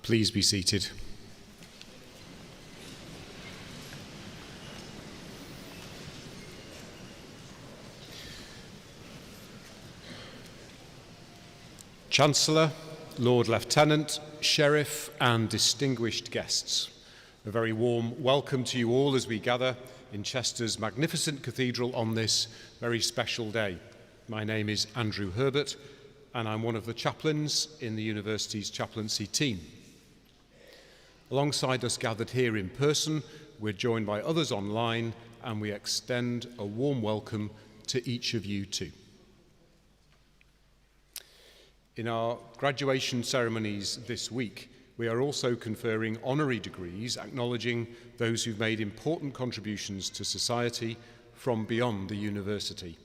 Please be seated. Chancellor, Lord Lieutenant, Sheriff and distinguished guests, a very warm welcome to you all as we gather in Chester's magnificent cathedral on this very special day. My name is Andrew Herbert and I'm one of the chaplains in the university's chaplaincy team. Alongside us gathered here in person, we're joined by others online and we extend a warm welcome to each of you too. In our graduation ceremonies this week, we are also conferring honorary degrees acknowledging those who've made important contributions to society from beyond the university.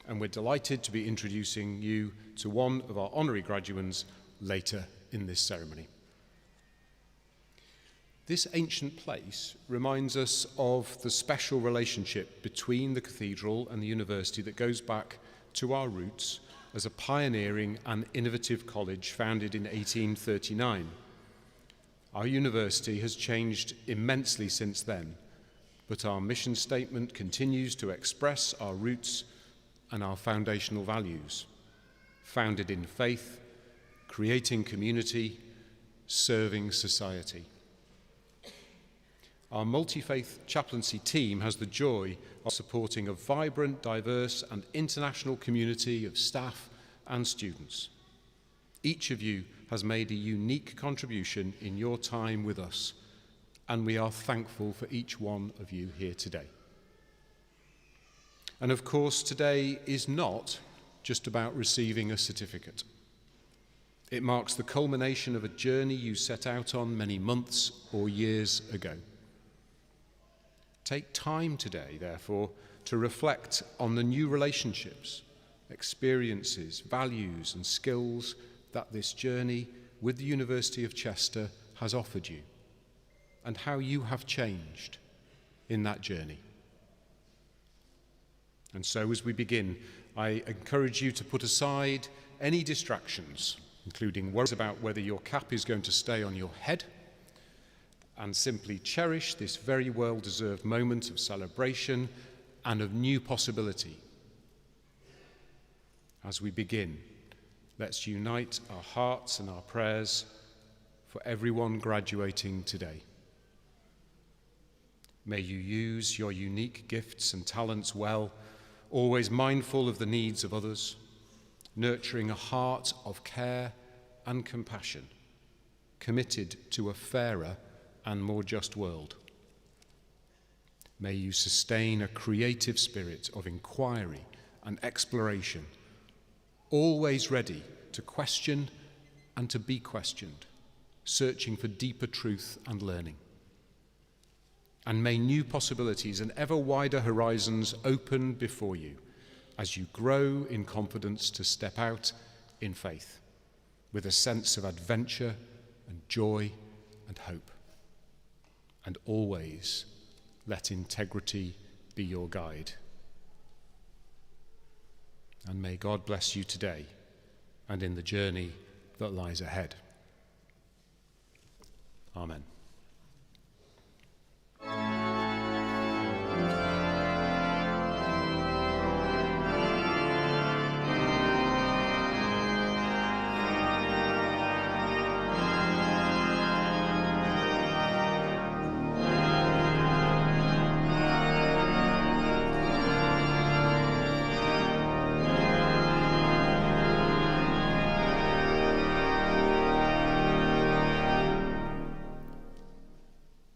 And we're delighted to be introducing you to one of our honorary graduates later in this ceremony. This ancient place reminds us of the special relationship between the cathedral and the university that goes back to our roots as a pioneering and innovative college founded in 1839. Our university has changed immensely since then, but our mission statement continues to express our roots and our foundational values, founded in faith, creating community, serving society. Our multi-faith chaplaincy team has the joy of supporting a vibrant, diverse and international community of staff and students. Each of you has made a unique contribution in your time with us, and we are thankful for each one of you here today. And of course, today is not just about receiving a certificate. It marks the culmination of a journey you set out on many months or years ago. Take time today, therefore, to reflect on the new relationships, experiences, values and skills that this journey with the University of Chester has offered you, and how you have changed in that journey. And so as we begin, I encourage you to put aside any distractions, including worries about whether your cap is going to stay on your head, and simply cherish this very well-deserved moment of celebration and of new possibility. As we begin, let's unite our hearts and our prayers for everyone graduating today. May you use your unique gifts and talents well, always mindful of the needs of others, nurturing a heart of care and compassion, committed to a fairer and more just world. May you sustain a creative spirit of inquiry and exploration, always ready to question and to be questioned, searching for deeper truth and learning. And may new possibilities and ever wider horizons open before you as you grow in confidence to step out in faith with a sense of adventure and joy and hope. And always let integrity be your guide. And may God bless you today and in the journey that lies ahead. Amen.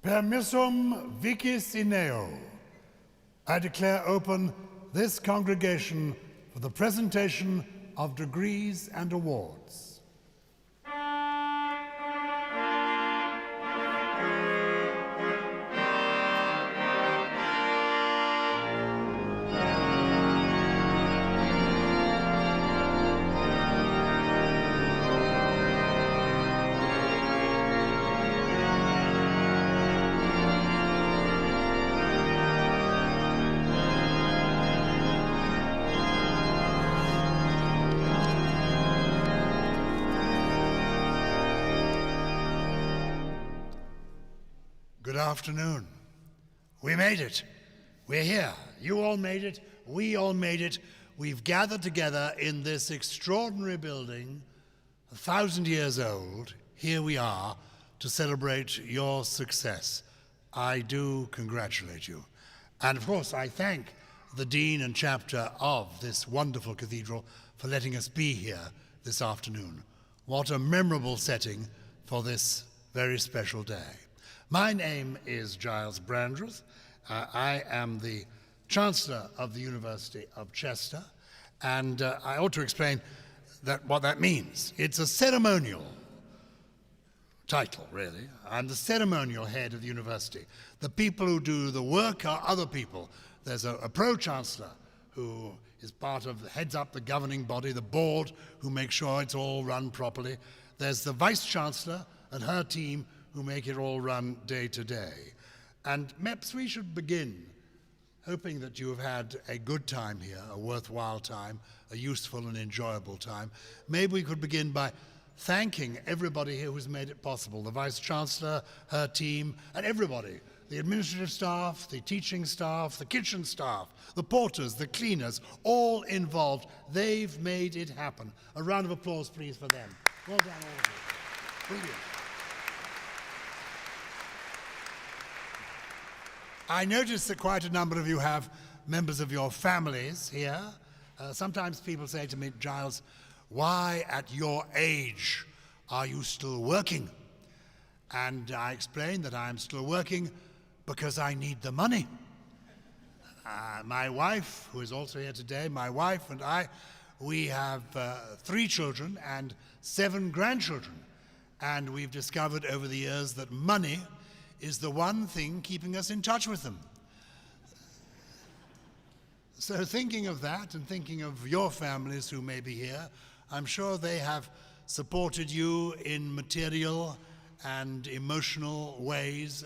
Permissum vicis ineo. I declare open this congregation for the presentation of degrees and awards. Good afternoon. We made it. We're here. You all made it. We all made it. We've gathered together in this extraordinary building, 1,000 years old. Here we are to celebrate your success. I do congratulate you. And of course, I thank the Dean and Chapter of this wonderful cathedral for letting us be here this afternoon. What a memorable setting for this very special day. My name is Giles Brandreth. I am the Chancellor of the University of Chester, and I ought to explain what that means. It's a ceremonial title, really. I'm the ceremonial head of the university. The people who do the work are other people. There's a pro-chancellor who is heads up the governing body, the board, who makes sure it's all run properly. There's the vice-chancellor and her team who make it all run day to day. And perhaps we should begin hoping that you have had a good time here, a worthwhile time, a useful and enjoyable time. Maybe we could begin by thanking everybody here who's made it possible, the Vice-Chancellor, her team, and everybody, the administrative staff, the teaching staff, the kitchen staff, the porters, the cleaners, all involved. They've made it happen. A round of applause, please, for them. Well done, all of you. Brilliant. I notice that quite a number of you have members of your families here. Sometimes people say to me, Giles, why at your age are you still working? And I explain that I'm still working because I need the money. My wife, who is also here today, my wife and I, we have 3 children and 7 grandchildren. And we've discovered over the years that money is the one thing keeping us in touch with them. So thinking of that and thinking of your families who may be here, I'm sure they have supported you in material and emotional ways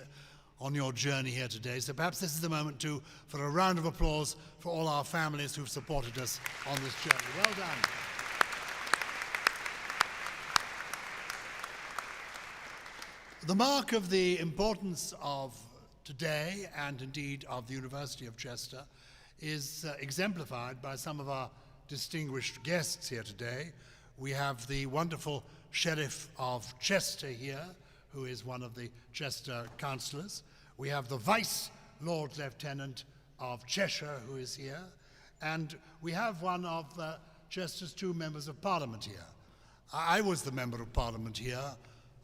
on your journey here today. So perhaps this is the moment too for a round of applause for all our families who've supported us on this journey. Well done. The mark of the importance of today, and indeed of the University of Chester, is exemplified by some of our distinguished guests here today. We have the wonderful Sheriff of Chester here, who is one of the Chester councillors. We have the Vice Lord Lieutenant of Cheshire, who is here. And we have one of Chester's 2 members of Parliament here. I was the Member of Parliament here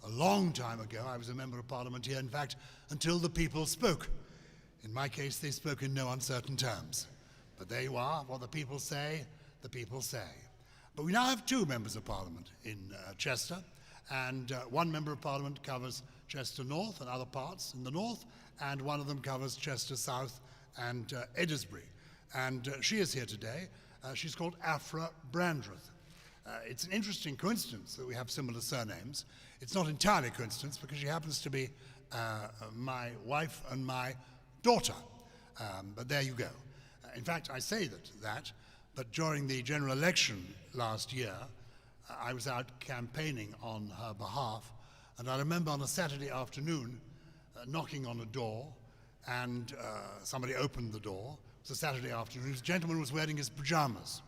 a long time ago. I was a Member of Parliament here, in fact, until the people spoke. In my case, they spoke in no uncertain terms. But there you are, what the people say, the people say. But we now have 2 members of Parliament in Chester, and 1 member of Parliament covers Chester North and other parts in the north, and one of them covers Chester South and Edinburgh. And she is here today. She's called Afra Brandreth. It's an interesting coincidence that we have similar surnames. It's not entirely a coincidence because she happens to be my wife and my daughter. But there you go. In fact, I say that, but during the general election last year, I was out campaigning on her behalf, and I remember on a Saturday afternoon knocking on a door, and somebody opened the door. It was a Saturday afternoon. This gentleman was wearing his pajamas.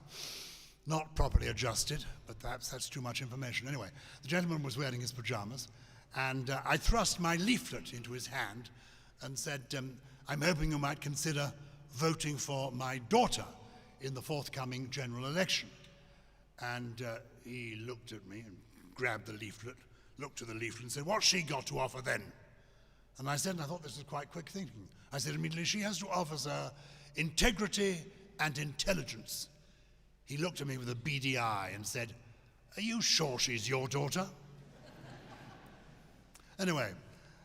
Not properly adjusted, but perhaps that's too much information. Anyway, the gentleman was wearing his pajamas, and I thrust my leaflet into his hand and said, I'm hoping you might consider voting for my daughter in the forthcoming general election. And he looked at me and grabbed the leaflet, looked at the leaflet and said, what's she got to offer then? And I said, and I thought this was quite quick thinking, I said immediately, she has to offer, sir, integrity and intelligence. He looked at me with a beady eye and said, are you sure she's your daughter? Anyway,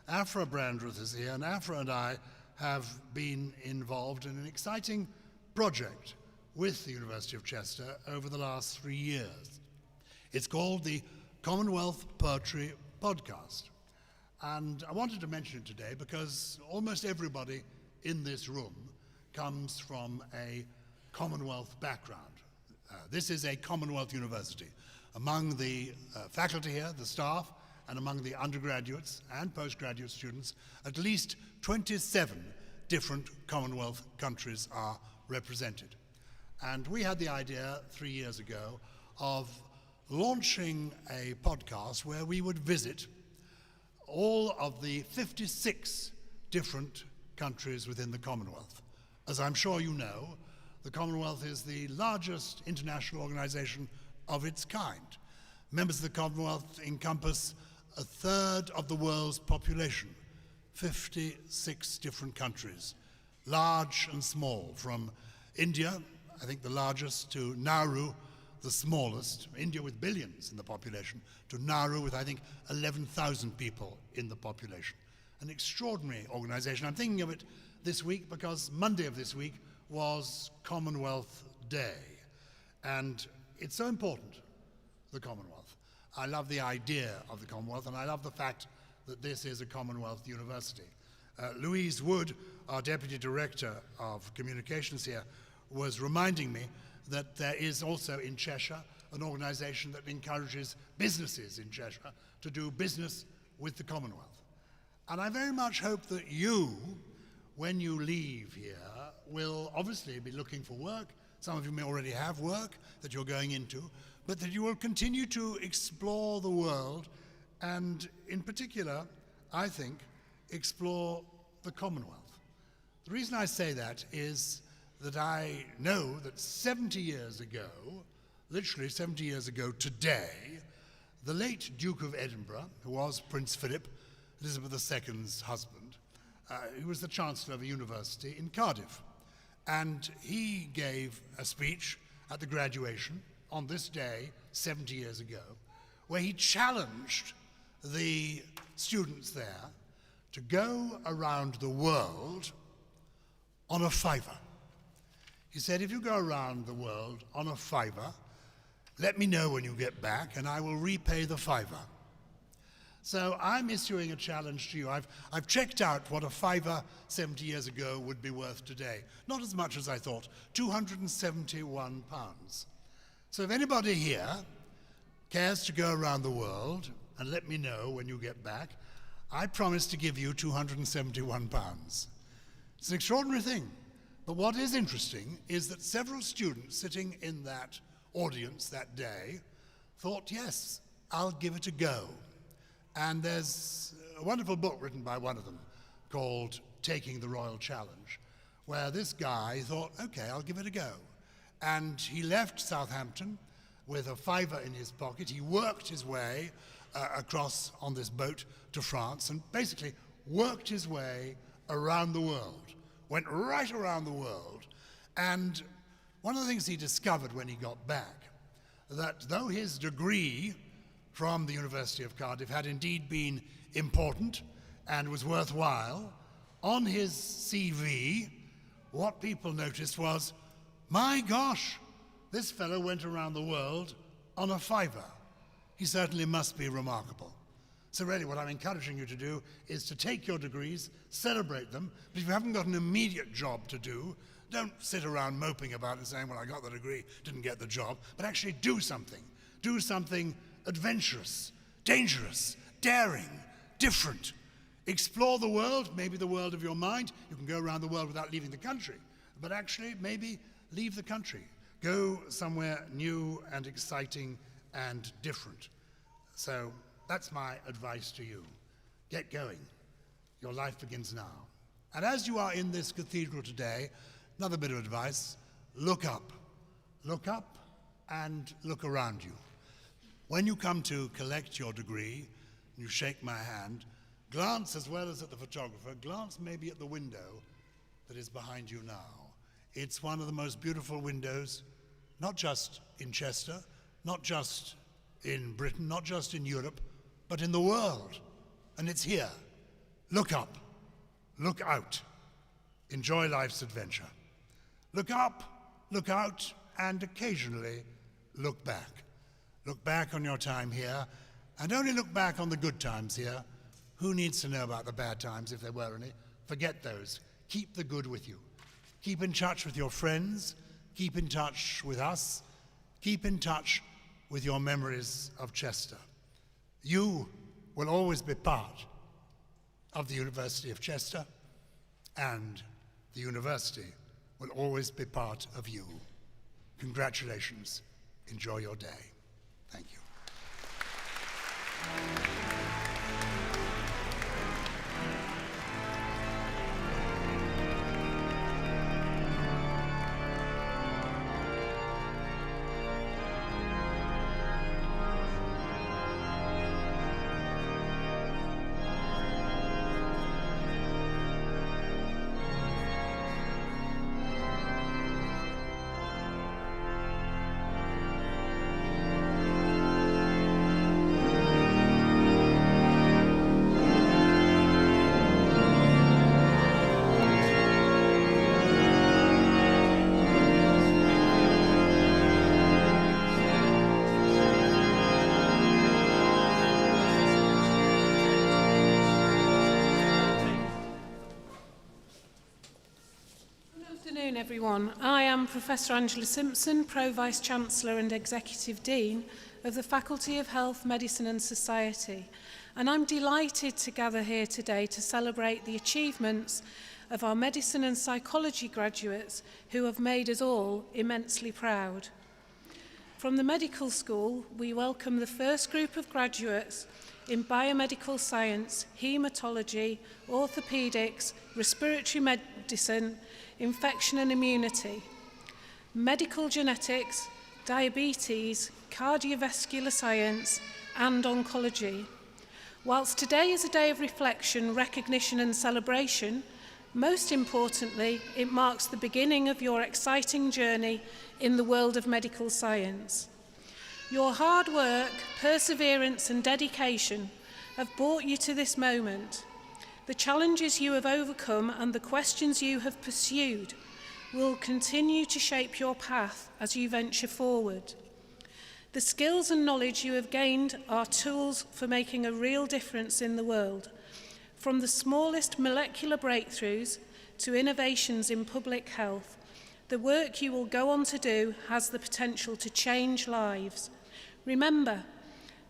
Afra Brandreth is here, and Afra and I have been involved in an exciting project with the University of Chester over the last 3 years. It's called the Commonwealth Poetry Podcast. And I wanted to mention it today because almost everybody in this room comes from a Commonwealth background. This is a Commonwealth university. Among the faculty here, the staff, and among the undergraduates and postgraduate students, at least 27 different Commonwealth countries are represented. And we had the idea 3 years ago of launching a podcast where we would visit all of the 56 different countries within the Commonwealth. As I'm sure you know, the Commonwealth is the largest international organization of its kind. Members of the Commonwealth encompass a third of the world's population, 56 different countries, large and small, from India, I think the largest, to Nauru, the smallest, India with billions in the population, to Nauru with, I think, 11,000 people in the population. An extraordinary organization. I'm thinking of it this week because Monday of this week was Commonwealth Day. And it's so important, the Commonwealth. I love the idea of the Commonwealth, and I love the fact that this is a Commonwealth university. Louise Wood, our Deputy Director of Communications here, was reminding me that there is also in Cheshire an organization that encourages businesses in Cheshire to do business with the Commonwealth. And I very much hope that you, when you leave here, will obviously be looking for work. Some of you may already have work that you're going into, but that you will continue to explore the world and, in particular, I think, explore the Commonwealth. The reason I say that is that I know that 70 years ago, literally 70 years ago today, the late Duke of Edinburgh, who was Prince Philip, Elizabeth II's husband, he was the Chancellor of a university in Cardiff. And he gave a speech at the graduation on this day, 70 years ago, where he challenged the students there to go around the world on a fiver. He said, if you go around the world on a fiver, let me know when you get back and I will repay the fiver. So I'm issuing a challenge to you. I've checked out what a fiver 70 years ago would be worth today. Not as much as I thought, £271. So if anybody here cares to go around the world and let me know when you get back, I promise to give you £271. It's an extraordinary thing. But what is interesting is that several students sitting in that audience that day thought, yes, I'll give it a go. And there's a wonderful book written by one of them called Taking the Royal Challenge, where this guy thought, okay, I'll give it a go. And he left Southampton with a fiver in his pocket. He worked his way across on this boat to France and basically worked his way around the world, went right around the world. And one of the things he discovered when he got back, that though his degree from the University of Cardiff had indeed been important and was worthwhile, on his CV, what people noticed was, my gosh, this fellow went around the world on a fiver. He certainly must be remarkable. So really what I'm encouraging you to do is to take your degrees, celebrate them, but if you haven't got an immediate job to do, don't sit around moping about it and saying, well, I got the degree, didn't get the job, but actually do something. Do something adventurous, dangerous, daring, different. Explore the world, maybe the world of your mind. You can go around the world without leaving the country, but actually maybe leave the country. Go somewhere new and exciting and different. So that's my advice to you. Get going. Your life begins now. And as you are in this cathedral today, another bit of advice, look up. Look up and look around you. When you come to collect your degree, you shake my hand, glance as well as at the photographer, glance maybe at the window that is behind you now. It's one of the most beautiful windows, not just in Chester, not just in Britain, not just in Europe, but in the world. And it's here. Look up, look out, enjoy life's adventure. Look up, look out, and occasionally look back. Look back on your time here, and only look back on the good times here. Who needs to know about the bad times, if there were any? Forget those. Keep the good with you. Keep in touch with your friends. Keep in touch with us. Keep in touch with your memories of Chester. You will always be part of the University of Chester, and the university will always be part of you. Congratulations. Enjoy your day. Thank you. Everyone. I am Professor Angela Simpson, Pro-Vice Chancellor and Executive Dean of the Faculty of Health, Medicine and Society, and I'm delighted to gather here today to celebrate the achievements of our medicine and psychology graduates who have made us all immensely proud. From the medical school, we welcome the first group of graduates in biomedical science, haematology, orthopedics, respiratory medicine, infection and immunity, medical genetics, diabetes, cardiovascular science, and oncology. Whilst today is a day of reflection, recognition and celebration, most importantly, it marks the beginning of your exciting journey in the world of medical science. Your hard work, perseverance and dedication have brought you to this moment. The challenges you have overcome and the questions you have pursued will continue to shape your path as you venture forward. The skills and knowledge you have gained are tools for making a real difference in the world, from the smallest molecular breakthroughs to innovations in public health. The work you will go on to do has the potential to change lives. Remember,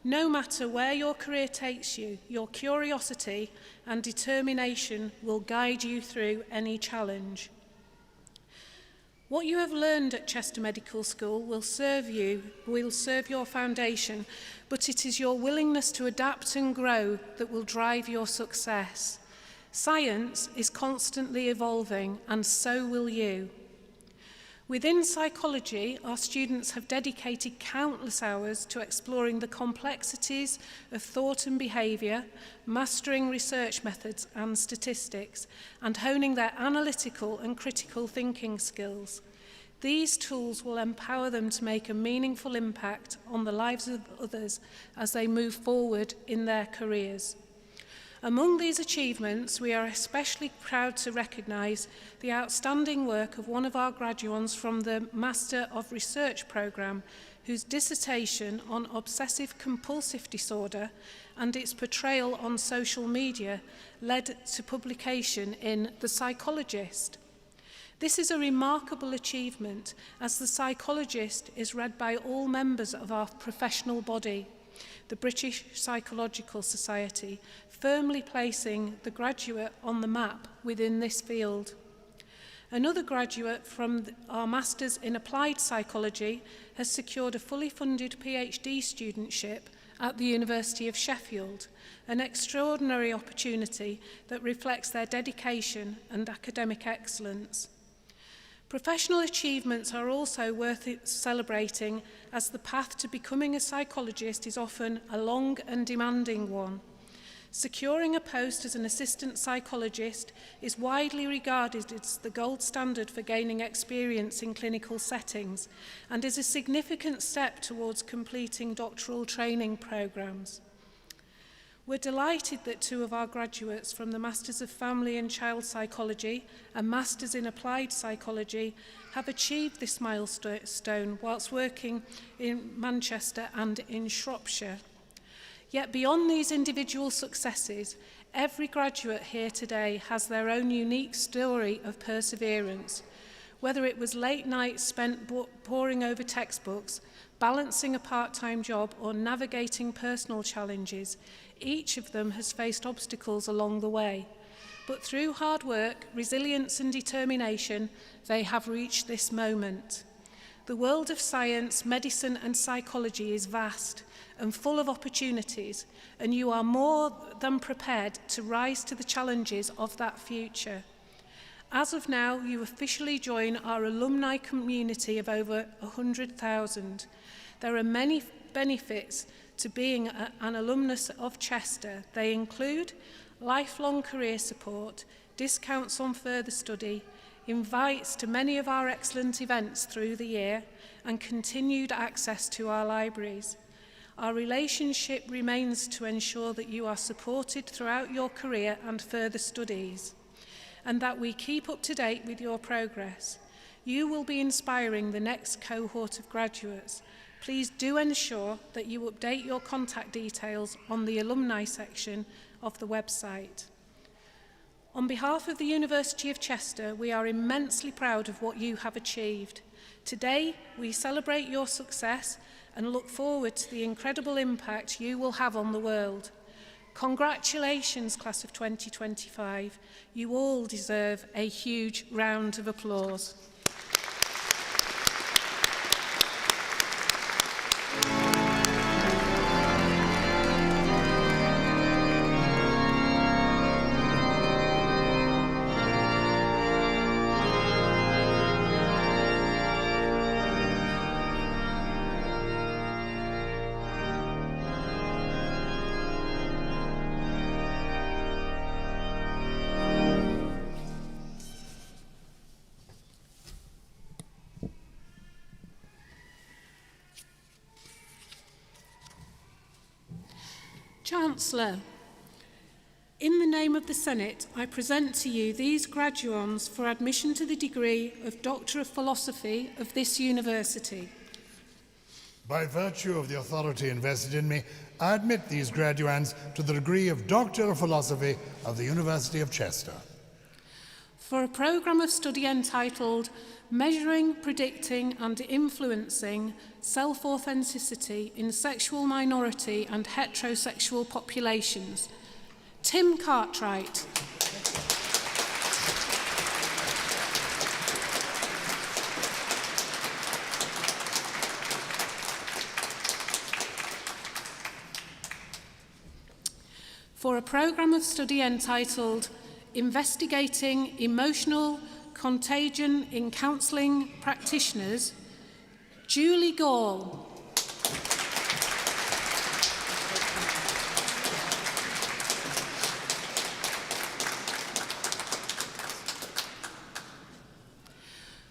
no matter where your career takes you, your curiosity and determination will guide you through any challenge. What you have learned at Chester Medical School will serve your foundation, but it is your willingness to adapt and grow that will drive your success. Science is constantly evolving, and so will you. Within psychology, our students have dedicated countless hours to exploring the complexities of thought and behaviour, mastering research methods and statistics, and honing their analytical and critical thinking skills. These tools will empower them to make a meaningful impact on the lives of others as they move forward in their careers. Among these achievements, we are especially proud to recognise the outstanding work of one of our graduates from the Master of Research programme, whose dissertation on obsessive-compulsive disorder and its portrayal on social media led to publication in The Psychologist. This is a remarkable achievement, as The Psychologist is read by all members of our professional body, the British Psychological Society, firmly placing the graduate on the map within this field. Another graduate from our Masters in Applied Psychology has secured a fully funded PhD studentship at the University of Sheffield, an extraordinary opportunity that reflects their dedication and academic excellence. Professional achievements are also worth celebrating, as the path to becoming a psychologist is often a long and demanding one. Securing a post as an assistant psychologist is widely regarded as the gold standard for gaining experience in clinical settings and is a significant step towards completing doctoral training programs. We're delighted that two of our graduates from the Masters of Family and Child Psychology and Masters in Applied Psychology have achieved this milestone whilst working in Manchester and in Shropshire. Yet beyond these individual successes, every graduate here today has their own unique story of perseverance. Whether it was late nights spent poring over textbooks, balancing a part-time job, or navigating personal challenges. Each of them has faced obstacles along the way. But through hard work, resilience and determination, they have reached this moment. The world of science, medicine and psychology is vast and full of opportunities, and you are more than prepared to rise to the challenges of that future. As of now, you officially join our alumni community of over 100,000. There are many benefits to being an alumnus of Chester. They include lifelong career support, discounts on further study, invites to many of our excellent events through the year, and continued access to our libraries. Our relationship remains to ensure that you are supported throughout your career and further studies, and that we keep up to date with your progress. You will be inspiring the next cohort of graduates. Please do ensure that you update your contact details on the alumni section of the website. On behalf of the University of Chester, we are immensely proud of what you have achieved. Today, we celebrate your success and look forward to the incredible impact you will have on the world. Congratulations, class of 2025. You all deserve a huge round of applause. Chancellor, in the name of the Senate, I present to you these graduands for admission to the degree of Doctor of Philosophy of this university. By virtue of the authority invested in me, I admit these graduands to the degree of Doctor of Philosophy of the University of Chester. For a programme of study entitled Measuring, Predicting and Influencing Self-Authenticity in Sexual Minority and Heterosexual Populations, Tim Cartwright. For a programme of study entitled Investigating Emotional Contagion in Counselling Practitioners, Julie Gall.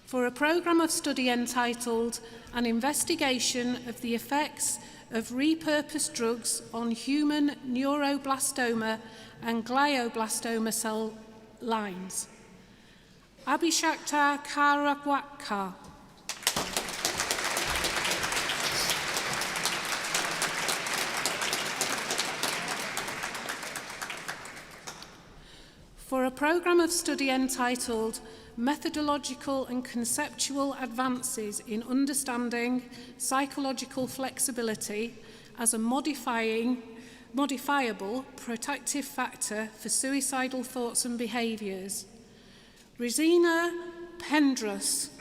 For a programme of study entitled An Investigation of the Effects of Repurposed Drugs on Human Neuroblastoma and Glioblastoma Cell Lines, Abhishakta Karawakar. For a programme of study entitled Methodological and Conceptual Advances in Understanding Psychological Flexibility as a Modifiable Protective Factor for Suicidal Thoughts and Behaviours, Rosina Pendrus.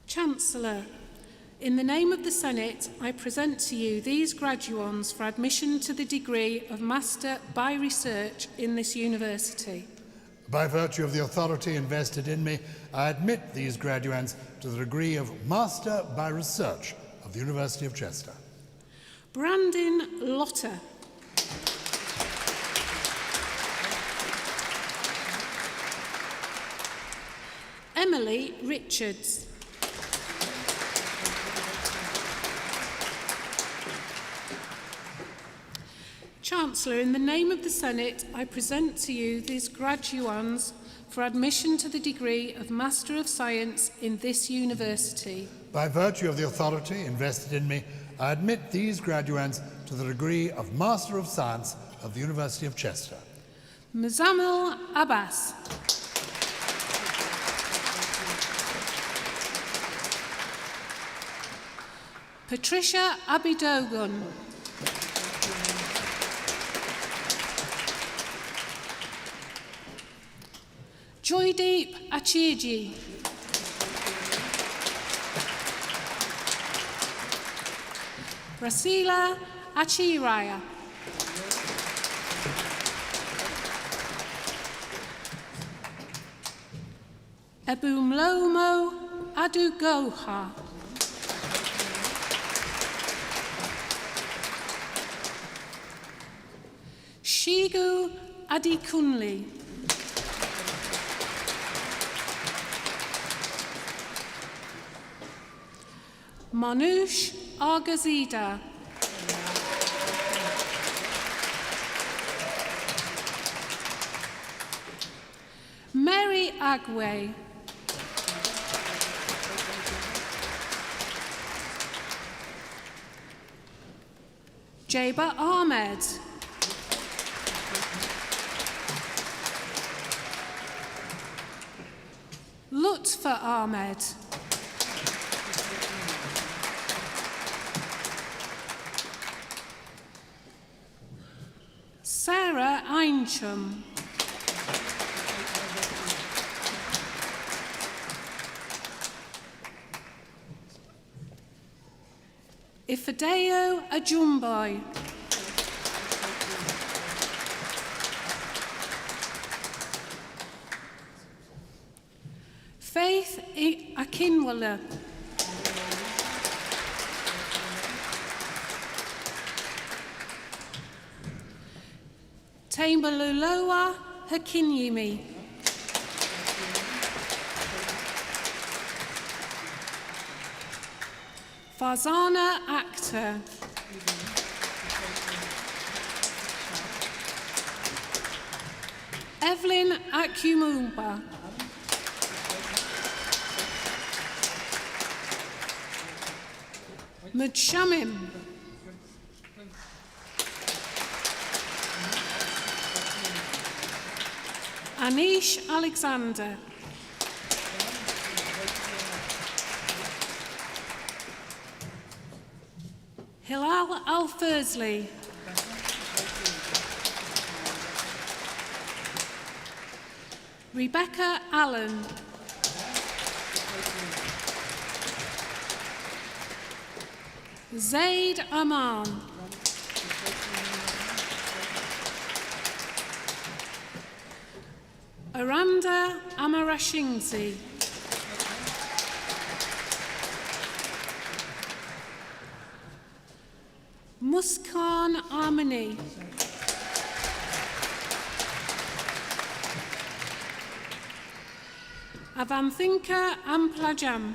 Chancellor, in the name of the Senate, I present to you these graduands for admission to the degree of Master by Research in this university. By virtue of the authority invested in me, I admit these graduands to the degree of Master by Research of the University of Chester. Brandon Lotter. Emily Richards. Chancellor, in the name of the Senate, I present to you these graduands for admission to the degree of Master of Science in this university. By virtue of the authority invested in me, I admit these graduands to the degree of Master of Science of the University of Chester. Muzammil Abbas. Patricia Abidogun. Joydeep Achiji. Rasila Achiraya. Ebumlomo Adugoha. Shigu Adikunli. Manush Argazida. Mary Agwe. Jaba Ahmed. Lutfa Ahmed. Sarah Einchum. Ifedeo Ajumboy. Faith Akinwala. Taimbaluloa Hakinyimi. Farzana Akhtar. Evelyn Akumumba. Mudshamim. Anish Alexander. Hilal Al-Fursley. Rebecca Allen. Zaid Aman. Aranda Amarashingzi. Muskan Armani. Avanthinka Amplajam.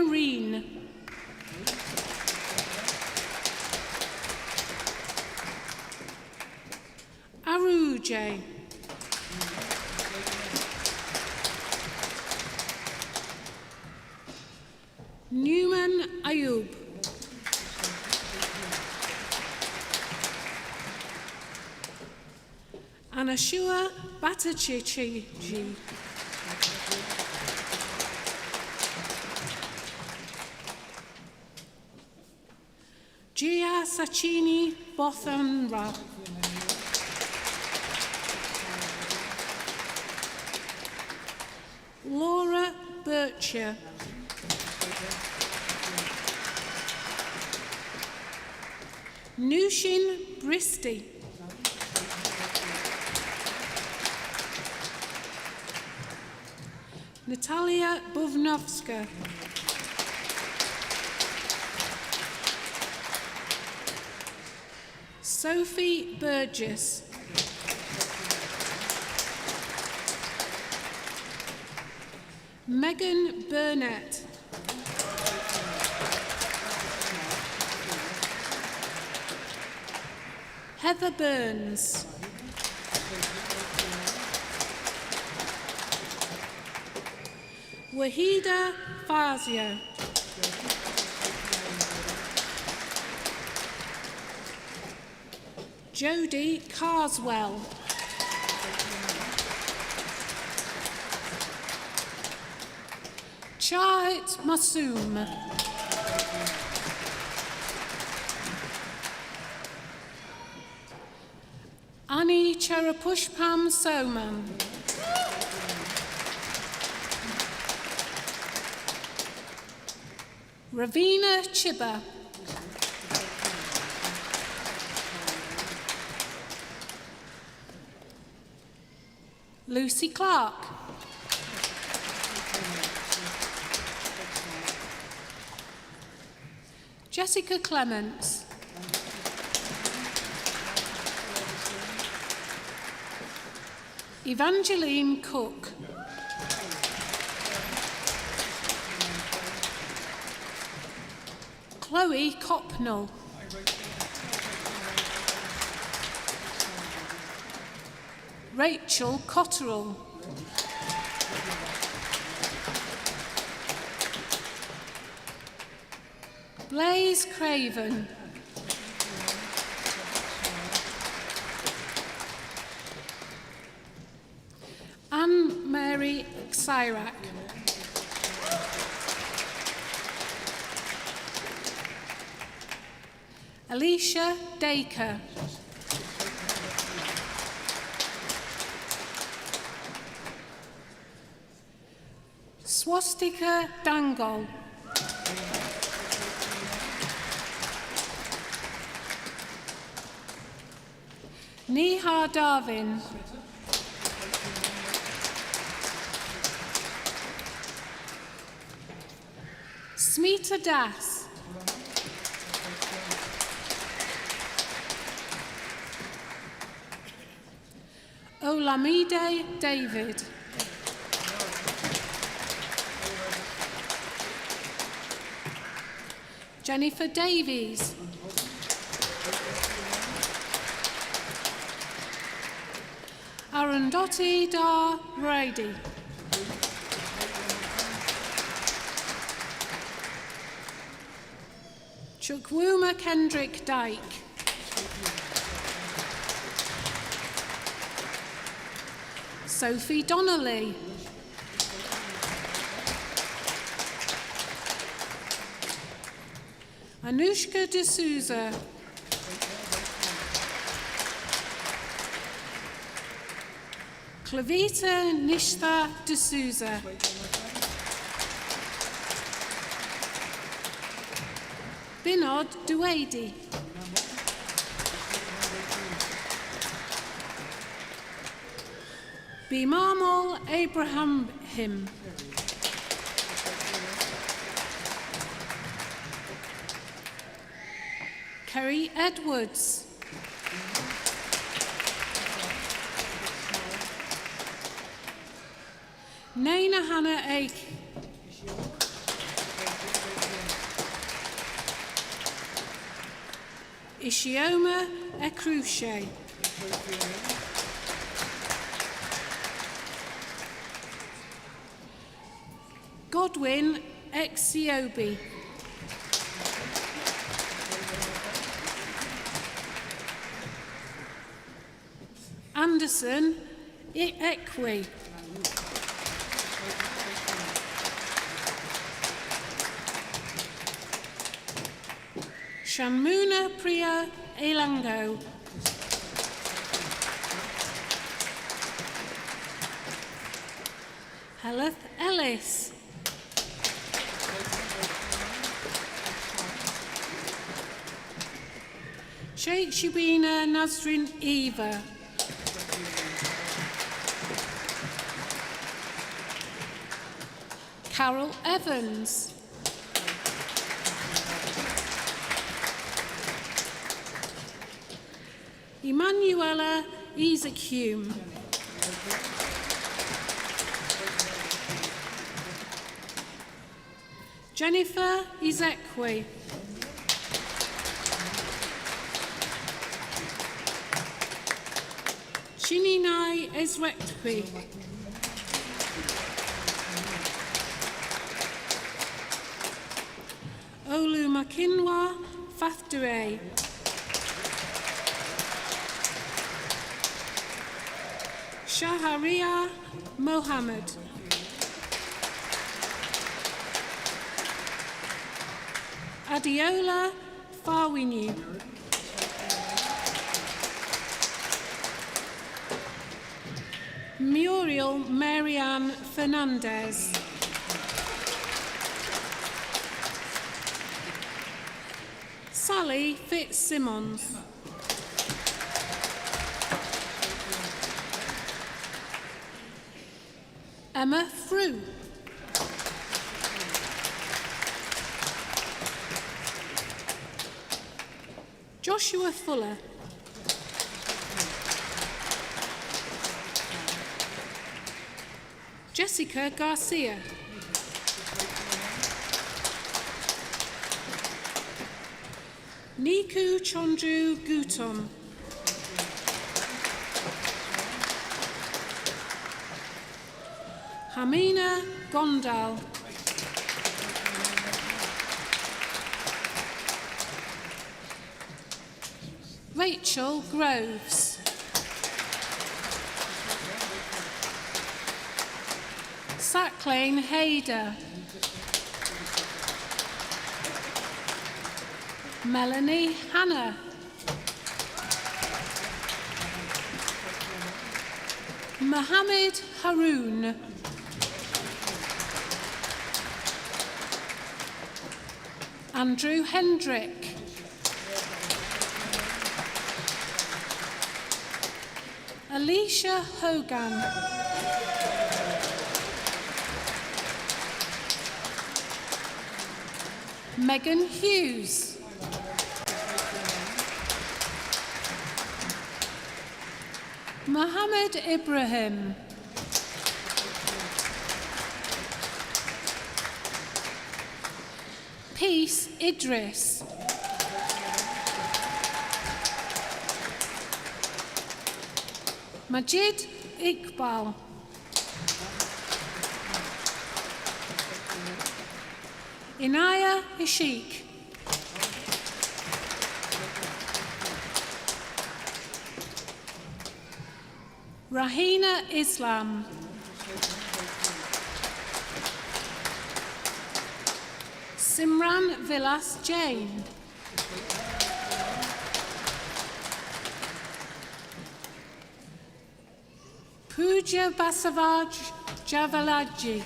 Marine. Aruje. Newman Ayub. Anashua Batachichi. Gia Sachini Bothanra. Laura Bircher. Nushin Bristy. Natalia Buvnovska. Sophie Burgess. Megan Burnett. Heather Burns. Wahida Fazia. Jodie Carswell. Chahat Masoom. Annie Cherapushpam Soman. Ravina Chiba. Lucy Clark. Jessica Clements. Evangeline Cook. Chloe Copnell. Rachel Cotterill. Blaze Craven. Anne-Mary Cyrac. Alicia Dacre. Swastika Dangol. Nihar Darwin. Smita Das. Olamide David. Jennifer Davies. Arundhati Dar Brady. Chukwuma Kendrick Dyke. Sophie Donnelly. Anushka D'Souza. Clavita Nishta D'Souza. Binod Duwadi. Bimamal Abraham Him. Kerry Edwards. Naina Hannah Ake. Ishioma Ekrushe. Godwin Exiobi. Anderson Ekwe. Shamuna Priya Elango. Heleth Ellis. Sheikh Shubina Nazrin Eva. Carol Evans. Emanuela Isaacum. Jennifer Ezekwe. Chininai Ezrekwe. Olu Makinwa Fathdure. Shahriar Mohammed, Adiola Farwini, Muriel Marianne Fernandez, Sally Fitzsimmons, Emma Frew, Joshua Fuller, Jessica Garcia, Niku Chondru Gutom, Hamina Gondal, Rachel Groves, Sacklane Hayder, Melanie Hannah, Mohammed Haroon, Andrew Hendrick, Alicia Hogan, Megan Hughes, Mohammed Ibrahim, Peace Idris, Majid Iqbal, Inaya Ishik, Rahina Islam, Simran Vilas Jain, Pooja Basavaj Javalaji,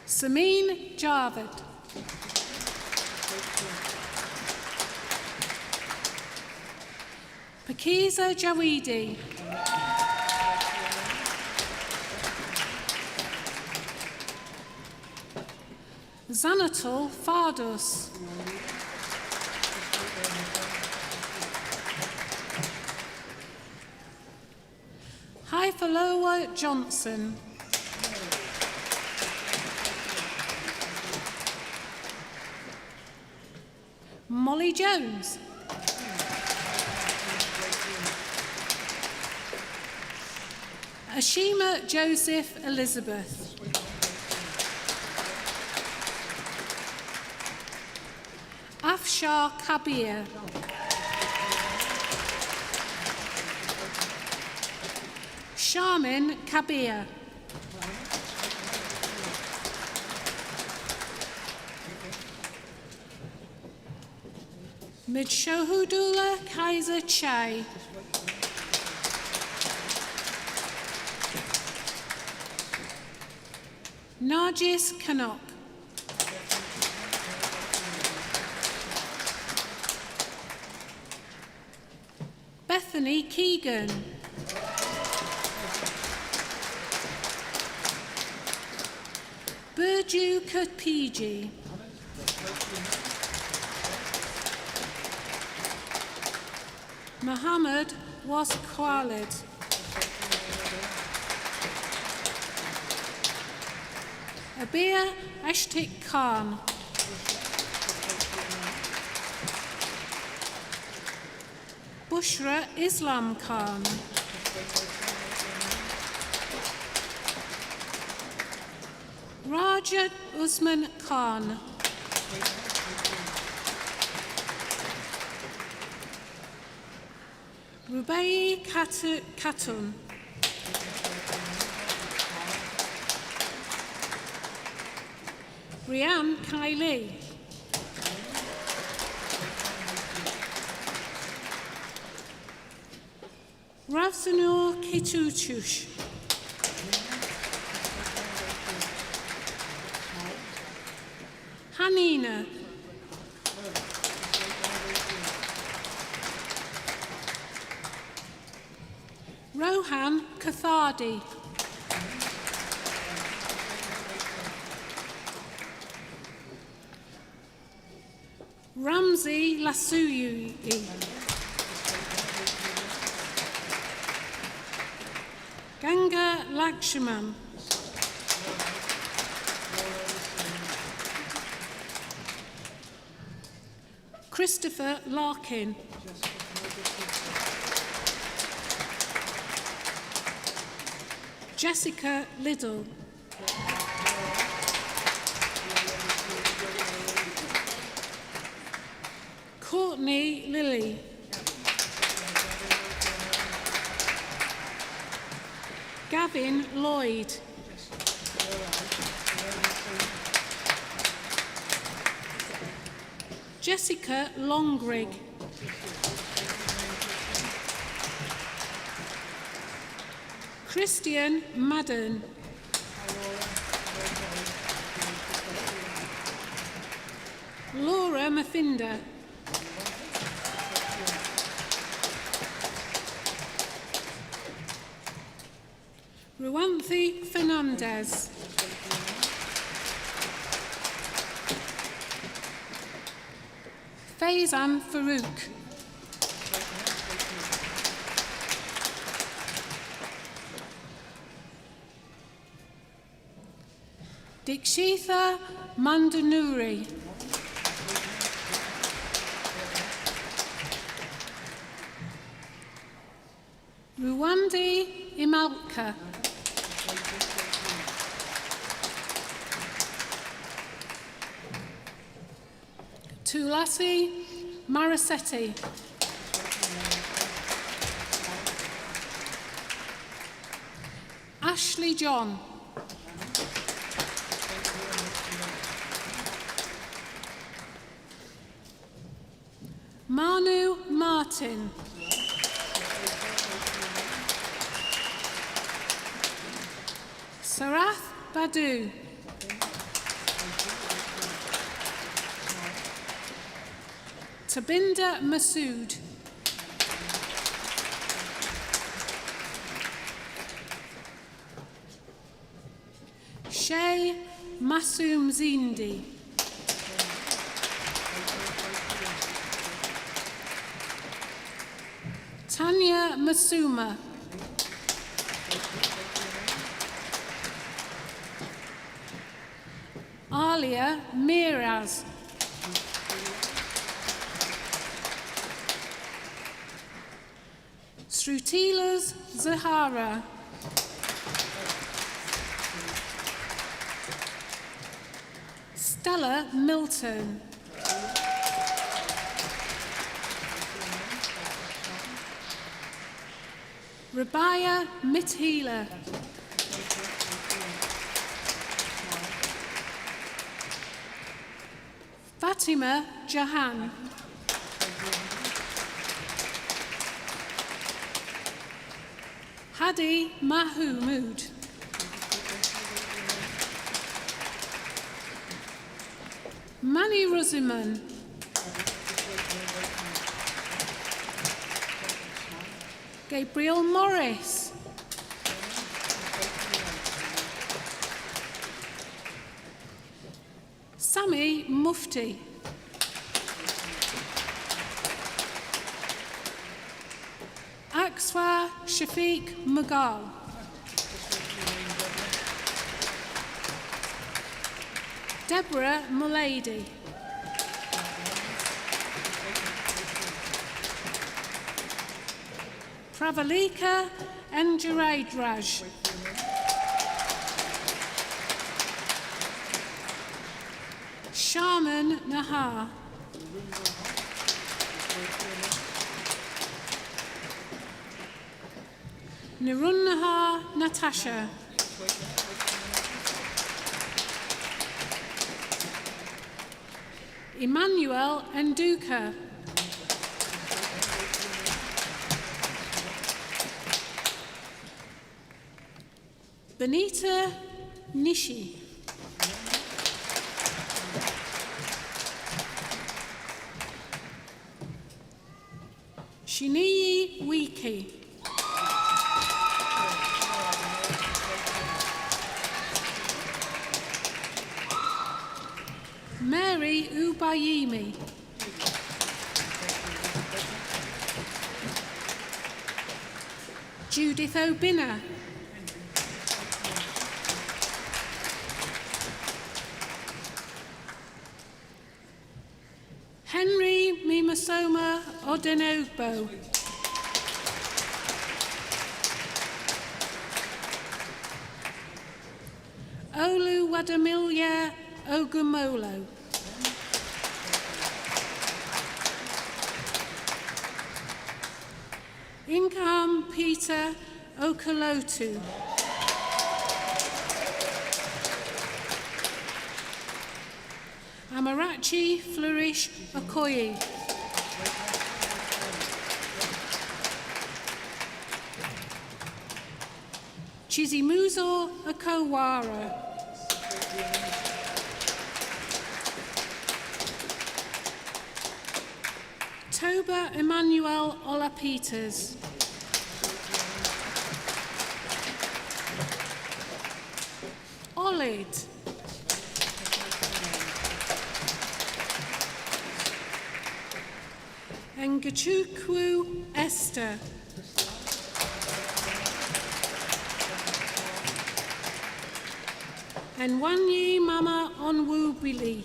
Samin Javed, Pakiza Jawidi, Zanatul Fardus, Haifaloa Johnson, Molly Jones, Ashima Joseph Elizabeth, Afshar Kabir, Sharmin Kabir, Midshohudullah Kaiser Chai, Nargis Kanok, Bethany Keegan, Burju Katpiji, Muhammad Was Khalid, Abir Ashtik Khan, Bushra Islam Khan, Rajat Usman Khan, Rubai Katun. Rianne Kylie. Ravsanur Kituchush. Hanina. Rohan Kathardi. Ramsey Lasuyi. Ganga Lakshman. Christopher Larkin. Jessica Liddell. Courtney Lilly. Gavin Lloyd. Jessica Longrig. Christian Madden. Laura Mafinda. Ruanthi Fernandez. Faizan Farouk. Dikshitha Mandanuri. Ruwandi Imalka. Tulasi Marasetti. Ashley John. Manu Martin. Sarath Badu. Tabinda Masood. Shay Masoom Zindi. Tanya Masuma. Alia Miraz. Strutilas Zahara. Stella Milton. Rabaya Mithila. Fatima Jahan. Hadi Mahmood. Mani Ruziman. Gabriel Morris. Sami Mufti. Akswa Shafiq Mughal. Deborah Mulady. Pravalika Njuraidraj. Shaman Nahar. Nirunnaha Natasha. Emmanuel Nduka. Benita Nishi. Shiniyi Wiki. Mary Ubayimi. Judith Obinna. Henry Mimasoma Odenogbo. Olu Wadamilia Ogumolo. Ingham Peter Okolotu. Amarachi Flourish Okoye. Chizimuzo Okowara. Toba Emmanuel Olapeters. Olid. Ngachukwu Esther. Enwanyi Mama Onwubili.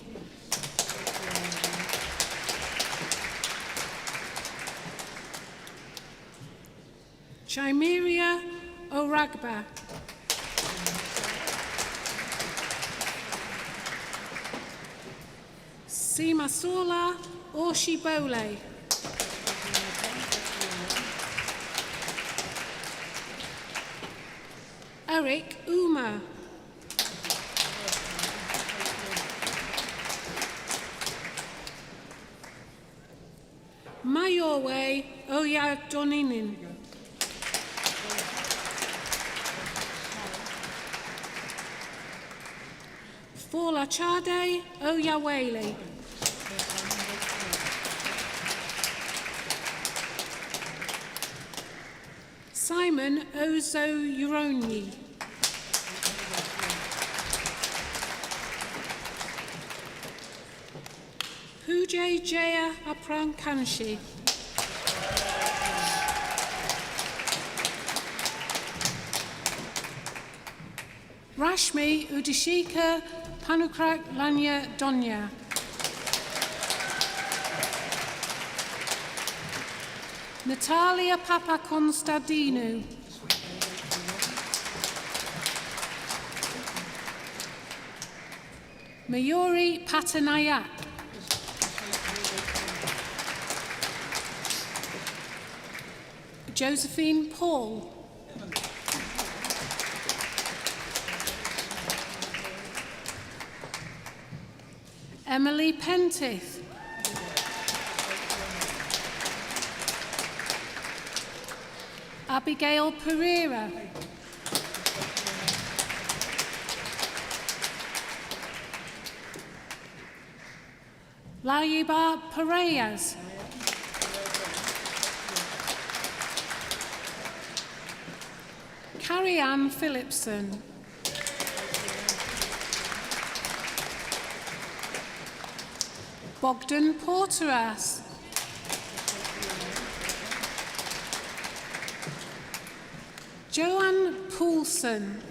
Chimeria Oragba. Simasola Oshibole. Eric Uma. Mayowe Oyadoninin. Folachade Oyawele. Simon Ozo Uronyi. Pujay Jaya Aprankanshi. Rashmi Udishika Panukrak Lanya Donya. Natalia Papa Konstadinu. Mayuri Patanayak. Josephine Paul. Emily Pentith. Abigail Pereira. Layiba Pereyas. Carrie-Anne Phillipson. Bogdan Porteras. Joanne Poulsen.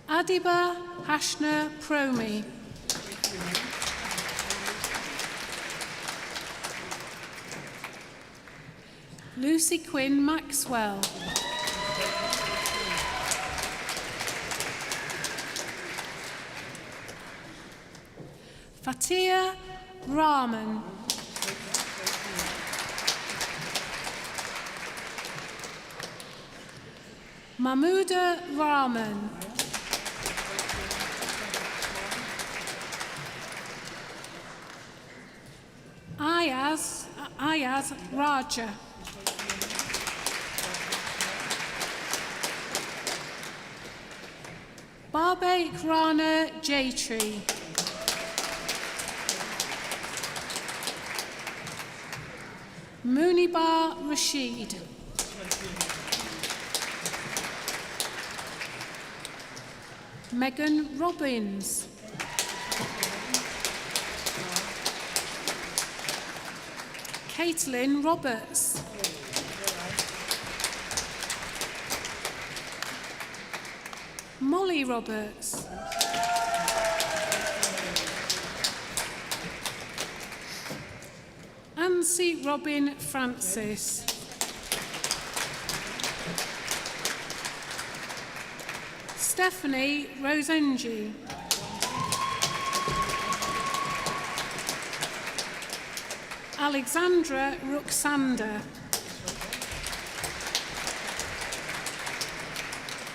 Adiba Hashna Promi. Lucy Quinn Maxwell. Fatia Rahman. Mahmuda Rahman. Ayaz Raja. Barbek Rana Jaytree. Munibar Rashid. Megan Robbins. Caitlin Roberts. Molly Roberts. Nancy Robin Francis. Stephanie Rosenji. Alexandra Ruxander.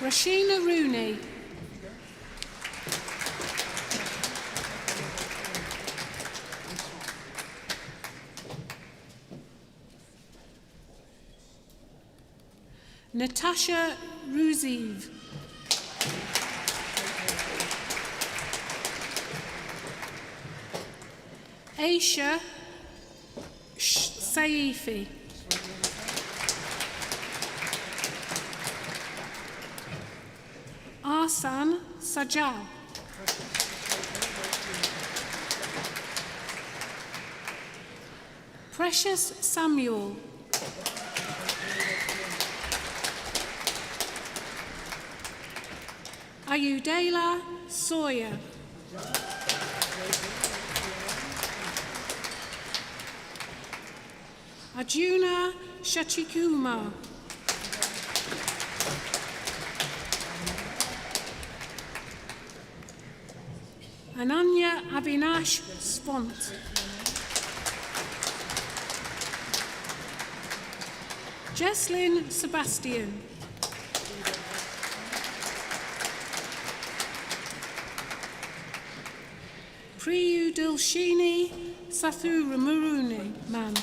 Rashina Rooney. Natasha Ruziv. Aisha Saifi. Arsan Sajal. Precious Samuel. Ayudela Sawyer. Arjuna Shatikumar. Ananya Avinash Spont. Jesslyn Sebastian. Priyu Dilshini Sathu Ramuruni Man.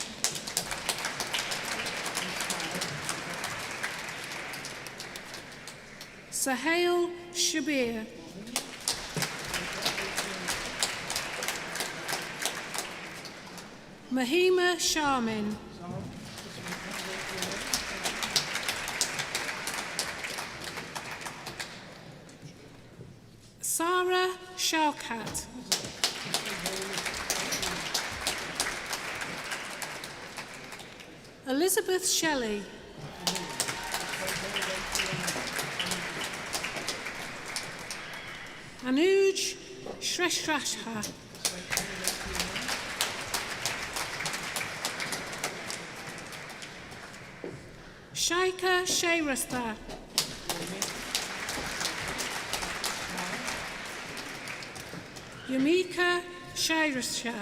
Sahel Shabir. Mahima Sharmin. Sarah Shaukat. Elizabeth Shelley. Anuj Shresthrasha. Shaika Shayrastha. Yamika Shayrasha.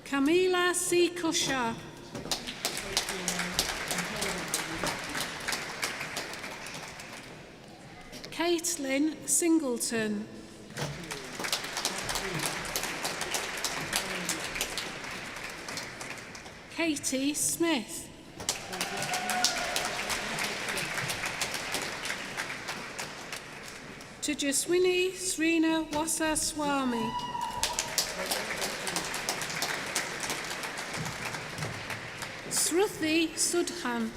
Camila C. Kusha. Caitlin Singleton. Katie Smith. Tejaswini Srinivasa Swami. Sruthi Sudhan.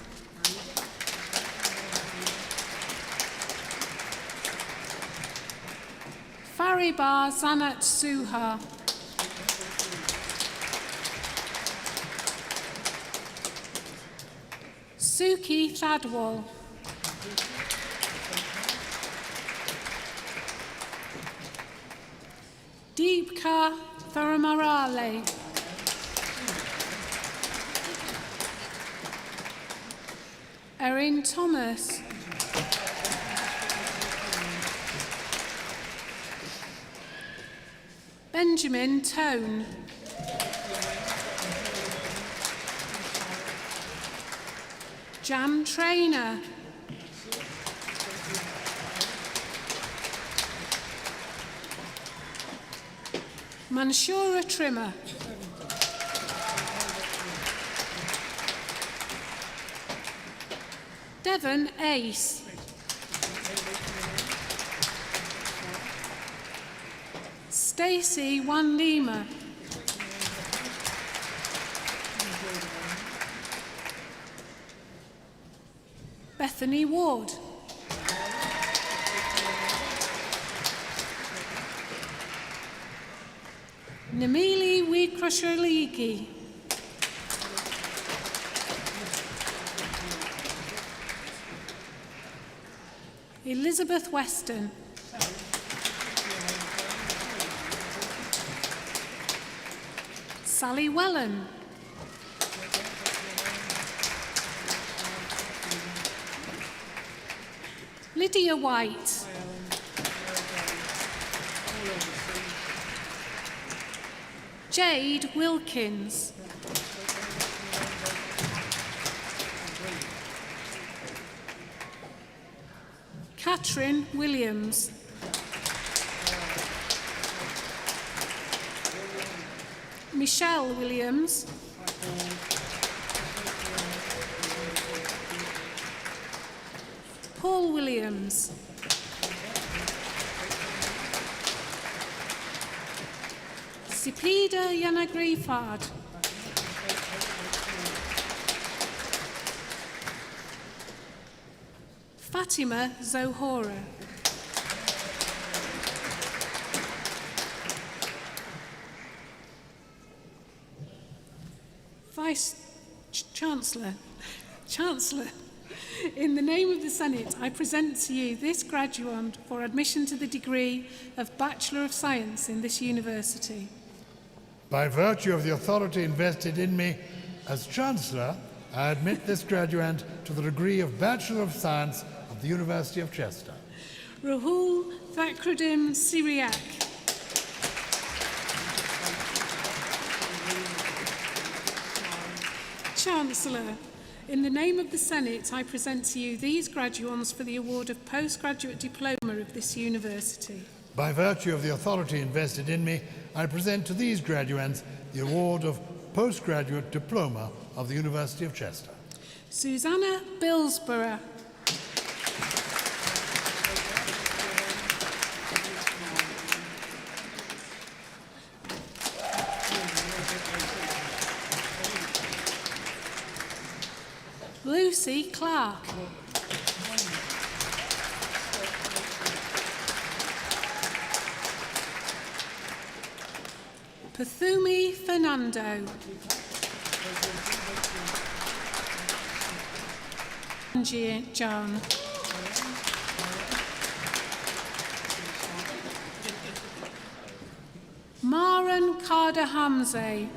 Fariba Zanat Suha. Suki Thadwal. Deepka Tharamarale. Erin Thomas. Benjamin Tone. Jan Trainer. Manshura Trimmer. Devon Ace. Stacey Wan Lima. Bethany Ward. Namili Weekrushaligi. Elizabeth Weston. Sally Wellen. Lydia White. Jade Wilkins. Catherine Williams. Michelle Williams. Paul Williams. Sipida Yanagrifad. Fatima Zohora. Chancellor, in the name of the Senate, I present to you this graduand for admission to the degree of Bachelor of Science in this university. By virtue of the authority invested in me as Chancellor, I admit this graduand to the degree of Bachelor of Science of the University of Chester. Rahul Thakruddin Syriac. Chancellor, in the name of the Senate, I present to you these graduands for the award of postgraduate diploma of this university. By virtue of the authority invested in me, I present to these graduands the award of postgraduate diploma of the University of Chester. Susanna Billsborough. Lucy Clark. Pathumi Fernando. John. Maran Karda Hamze.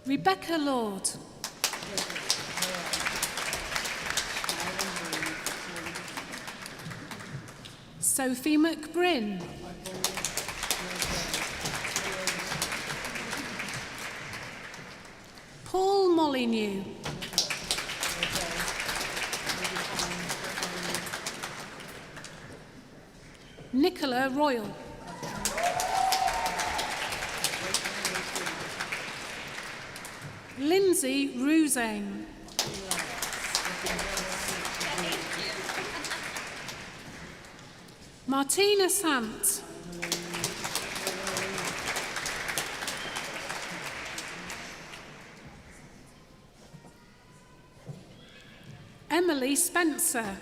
Rebecca Lord. Sophie McBrין. Paul Molyneux. Nicola Royal. Lindsay Ruzang. Martina Sant. Emily Spencer.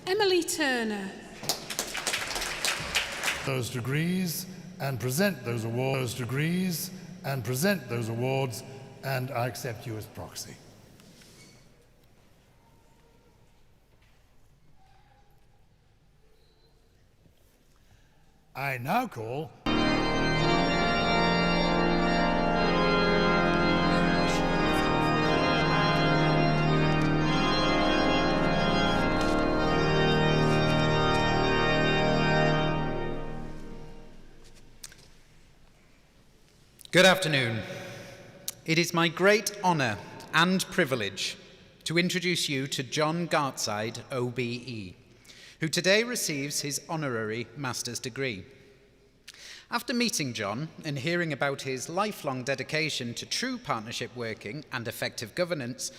Emily Turner. Those degrees and present those awards, and I accept you as proxy. I now call Good afternoon. It is my great honour and privilege to introduce you to John Gartside, OBE, who today receives his honorary master's degree. After meeting John and hearing about his lifelong dedication to true partnership working and effective governance,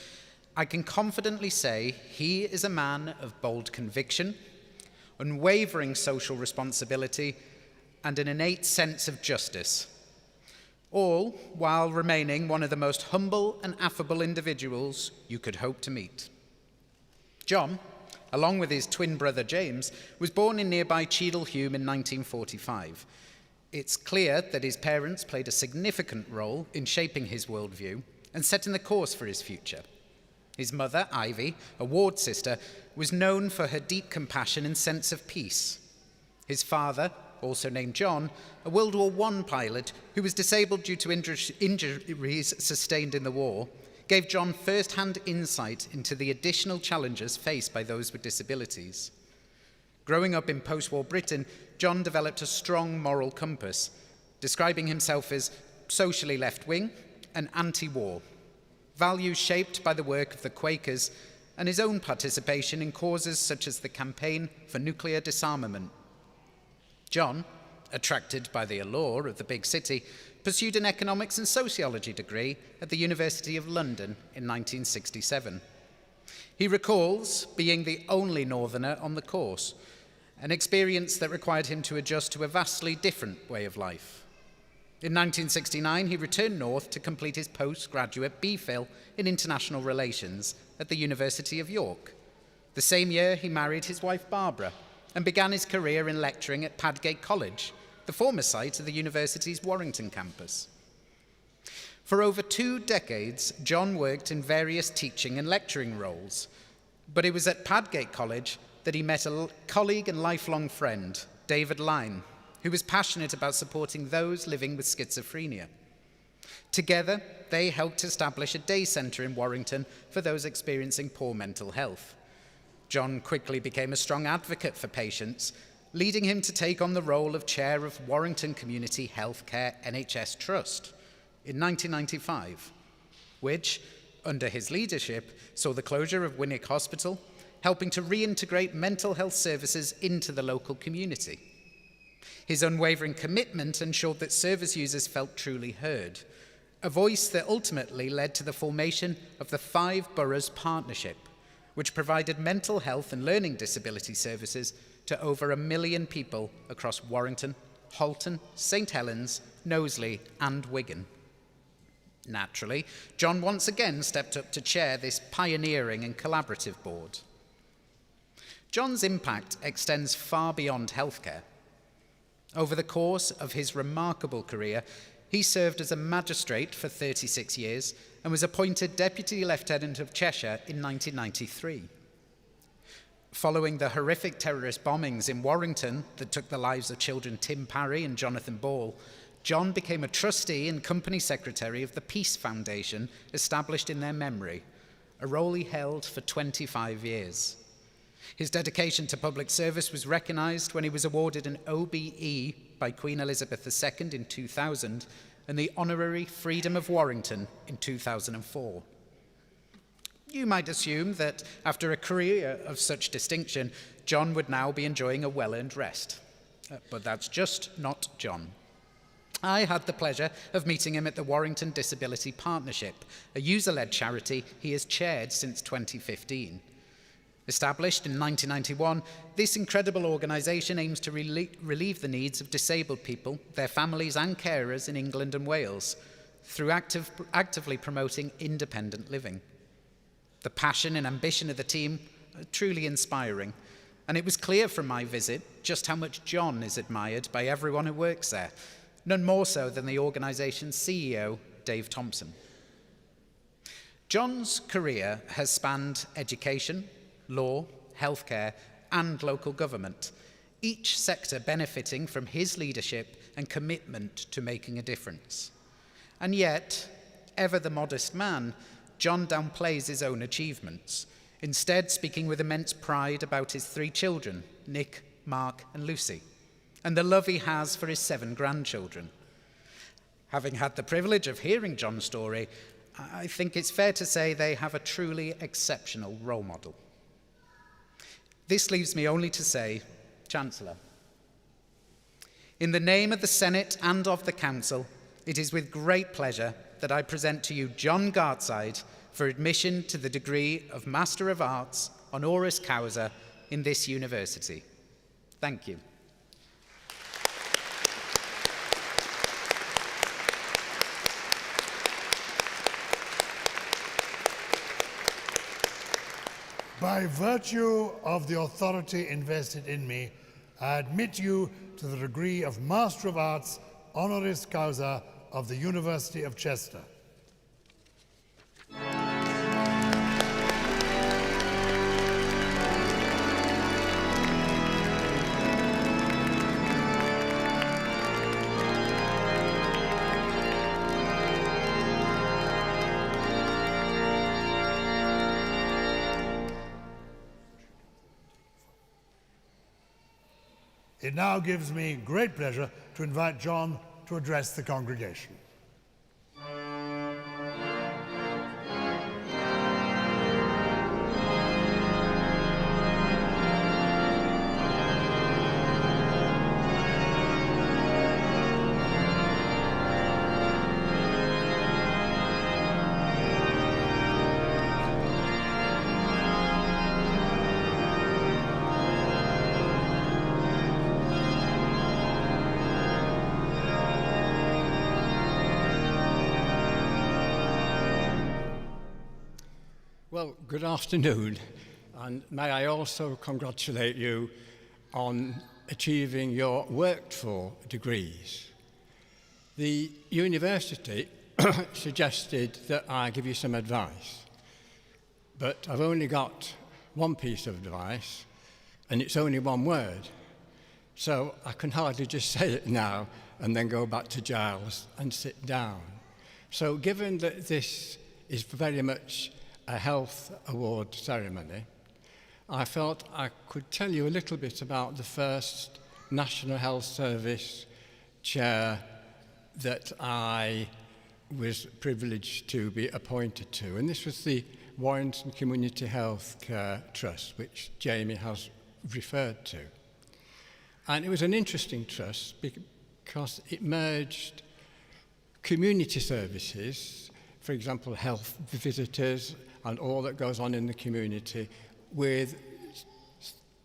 I can confidently say he is a man of bold conviction, unwavering social responsibility, and an innate sense of justice, all while remaining one of the most humble and affable individuals you could hope to meet. John, along with his twin brother James, was born in nearby Cheadle-Hulme in 1945. It's clear that his parents played a significant role in shaping his worldview and setting the course for his future. His mother, Ivy, a ward sister, was known for her deep compassion and sense of peace. His father, also named John, a World War I pilot who was disabled due to injuries sustained in the war, gave John first-hand insight into the additional challenges faced by those with disabilities. Growing up in post-war Britain, John developed a strong moral compass, describing himself as socially left-wing and anti-war, values shaped by the work of the Quakers and his own participation in causes such as the campaign for nuclear disarmament. John, attracted by the allure of the big city, pursued an economics and sociology degree at the University of London in 1967. He recalls being the only northerner on the course, an experience that required him to adjust to a vastly different way of life. In 1969, he returned north to complete his postgraduate BPhil in International Relations at the University of York. The same year, he married his wife Barbara and began his career in lecturing at Padgate College, the former site of the university's Warrington campus. For over 2 decades, John worked in various teaching and lecturing roles, but it was at Padgate College that he met a colleague and lifelong friend, David Lyne, who was passionate about supporting those living with schizophrenia. Together, they helped establish a day centre in Warrington for those experiencing poor mental health. John quickly became a strong advocate for patients, leading him to take on the role of chair of Warrington Community Healthcare NHS Trust in 1995, which, under his leadership, saw the closure of Winwick Hospital, helping to reintegrate mental health services into the local community. His unwavering commitment ensured that service users felt truly heard, a voice that ultimately led to the formation of the 5 Boroughs Partnership, which provided mental health and learning disability services to over 1 million people across Warrington, Halton, St Helens, Knowsley and Wigan. Naturally, John once again stepped up to chair this pioneering and collaborative board. John's impact extends far beyond healthcare. Over the course of his remarkable career, he served as a magistrate for 36 years and was appointed Deputy Lieutenant of Cheshire in 1993. Following the horrific terrorist bombings in Warrington that took the lives of children Tim Parry and Jonathan Ball, John became a trustee and company secretary of the Peace Foundation established in their memory, a role he held for 25 years. His dedication to public service was recognised when he was awarded an OBE by Queen Elizabeth II in 2000 and the Honorary Freedom of Warrington in 2004. You might assume that after a career of such distinction, John would now be enjoying a well-earned rest. But that's just not John. I had the pleasure of meeting him at the Warrington Disability Partnership, a user-led charity he has chaired since 2015. Established in 1991, this incredible organisation aims to relieve the needs of disabled people, their families and carers in England and Wales through actively promoting independent living. The passion and ambition of the team are truly inspiring, and it was clear from my visit just how much John is admired by everyone who works there, none more so than the organisation's CEO, Dave Thompson. John's career has spanned education, law, healthcare, and local government, each sector benefiting from his leadership and commitment to making a difference. And yet, ever the modest man, John downplays his own achievements, instead speaking with immense pride about his 3 children, Nick, Mark, and Lucy, and the love he has for his 7 grandchildren. Having had the privilege of hearing John's story, I think it's fair to say they have a truly exceptional role model. This leaves me only to say, Chancellor, in the name of the Senate and of the Council, it is with great pleasure that I present to you John Gartside for admission to the degree of Master of Arts honoris causa in this university. Thank you. By virtue of the authority invested in me, I admit you to the degree of Master of Arts honoris causa of the University of Chester. It now gives me great pleasure to invite John to address the congregation. Well, good afternoon, and may I also congratulate you on achieving your worked-for degrees. The university suggested that I give you some advice, but I've only got one piece of advice, and it's only one word. So I can hardly just say it now and then go back to Giles and sit down. So given that this is very much a health award ceremony, I felt I could tell you a little bit about the first National Health Service chair that I was privileged to be appointed to. And this was the Warrington Community Health Care Trust, which Jamie has referred to. And it was an interesting trust because it merged community services, for example, health visitors and all that goes on in the community, with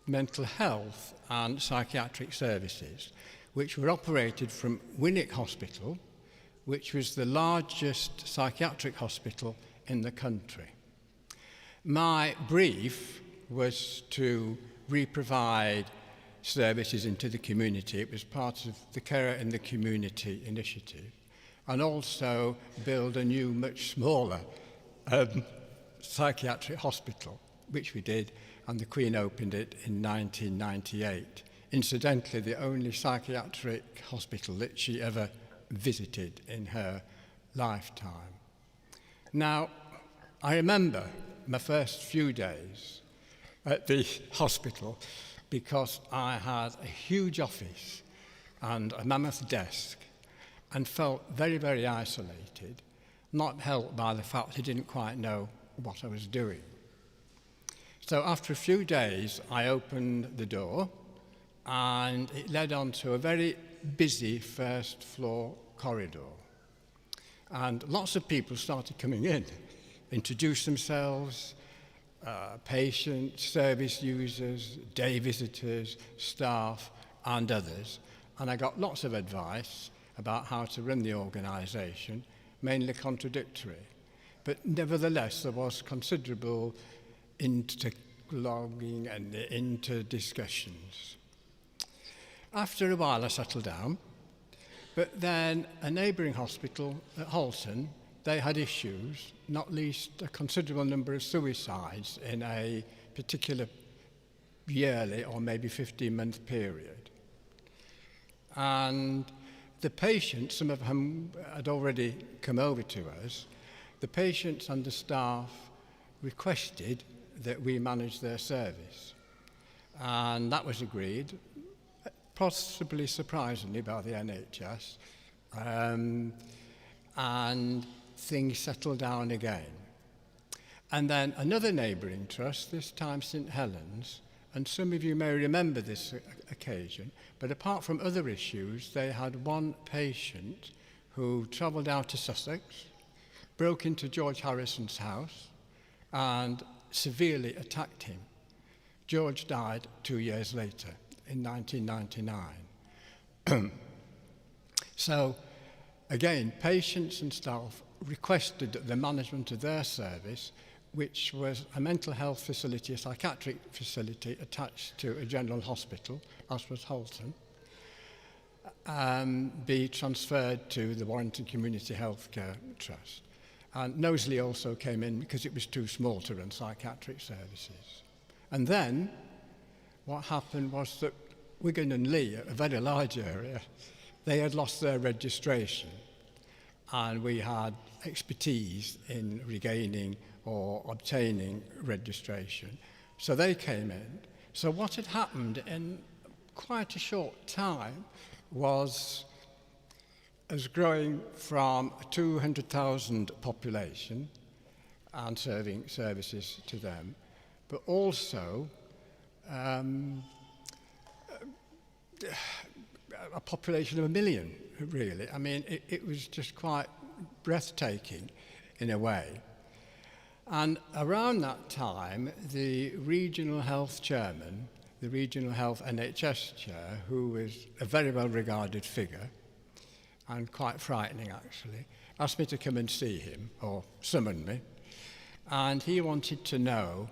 mental health and psychiatric services, which were operated from Winwick Hospital, which was the largest psychiatric hospital in the country. My brief was to re-provide services into the community. It was part of the Care in the Community initiative, and also build a new, much smaller psychiatric hospital, which we did, and the Queen opened it in 1998. Incidentally, the only psychiatric hospital that she ever visited in her lifetime. Now, I remember my first few days at the hospital because I had a huge office and a mammoth desk and felt very, very isolated, not helped by the fact I didn't quite know what I was doing. So after a few days, I opened the door and it led on to a very busy first floor corridor. And lots of people started coming in, introduce themselves, patients, service users, day visitors, staff, and others. And I got lots of advice about how to run the organisation, mainly contradictory. But nevertheless, there was considerable interlogging and inter-discussions. After a while, I settled down, but then a neighbouring hospital at Halton, they had issues, not least a considerable number of suicides in a particular yearly or maybe 15-month period. And the patients, some of whom had already come over to us, the patients and the staff requested that we manage their service. And that was agreed, possibly surprisingly, by the NHS. and things settled down again. And then another neighbouring trust, this time St Helens, and some of you may remember this occasion, but apart from other issues, they had one patient who travelled out to Sussex, broke into George Harrison's house, and severely attacked him. George died 2 years later, in 1999. So, again, patients and staff requested that the management of their service, which was a mental health facility, a psychiatric facility attached to a general hospital, as was Halton, be transferred to the Warrington Community Healthcare Trust. And Knowsley also came in because it was too small to run psychiatric services. And then what happened was that Wigan and Lee, a very large area, they had lost their registration, and we had expertise in regaining or obtaining registration. So they came in. So what had happened in quite a short time was us growing from a 200,000 population and serving services to them, but also a population of 1 million, really. I mean, it was just quite breathtaking in a way. And around that time, the regional health chairman, the regional health NHS chair, who was a very well-regarded figure, and quite frightening actually, asked me to come and see him, or summoned me, and he wanted to know,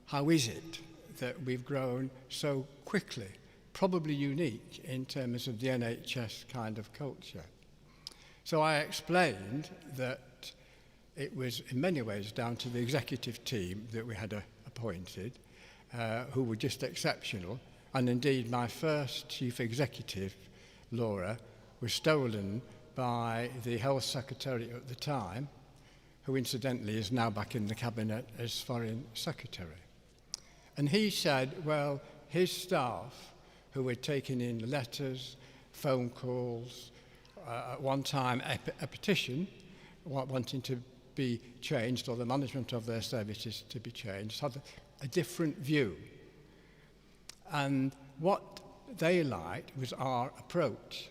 how is it that we've grown so quickly, probably unique in terms of the NHS kind of culture. So I explained that it was in many ways down to the executive team that we had appointed, who were just exceptional, and indeed my first chief executive, Laura, was stolen by the health secretary at the time, who incidentally is now back in the cabinet as foreign secretary. And he said, well, his staff, who had taken in letters, phone calls, at one time a petition wanting to be changed, or the management of their services to be changed, had a different view. And what they liked was our approach.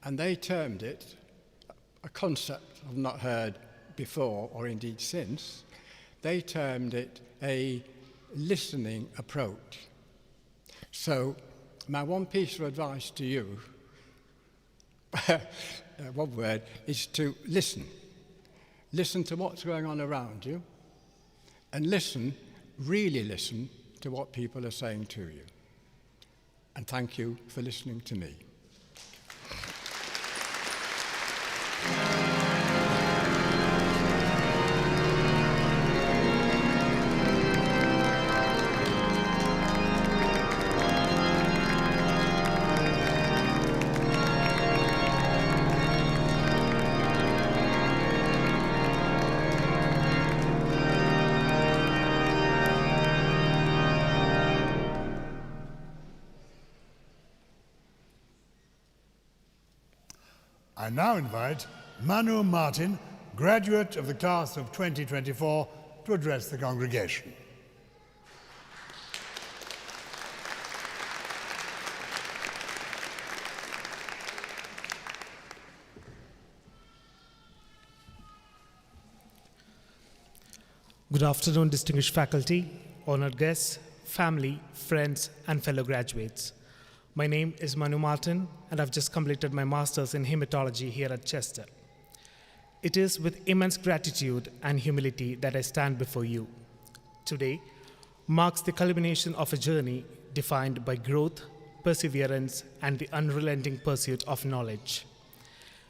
And they termed it a concept I've not heard before, or indeed since. They termed it a listening approach. So my one piece of advice to you, one word, is to listen. Listen to what's going on around you, and listen, really listen to what people are saying to you. And thank you for listening to me. I now invite Manu Martin, graduate of the class of 2024, to address the congregation. Good afternoon, distinguished faculty, honored guests, family, friends, and fellow graduates. My name is Manu Martin, and I've just completed my master's in hematology here at Chester. It is with immense gratitude and humility that I stand before you. Today marks the culmination of a journey defined by growth, perseverance, and the unrelenting pursuit of knowledge.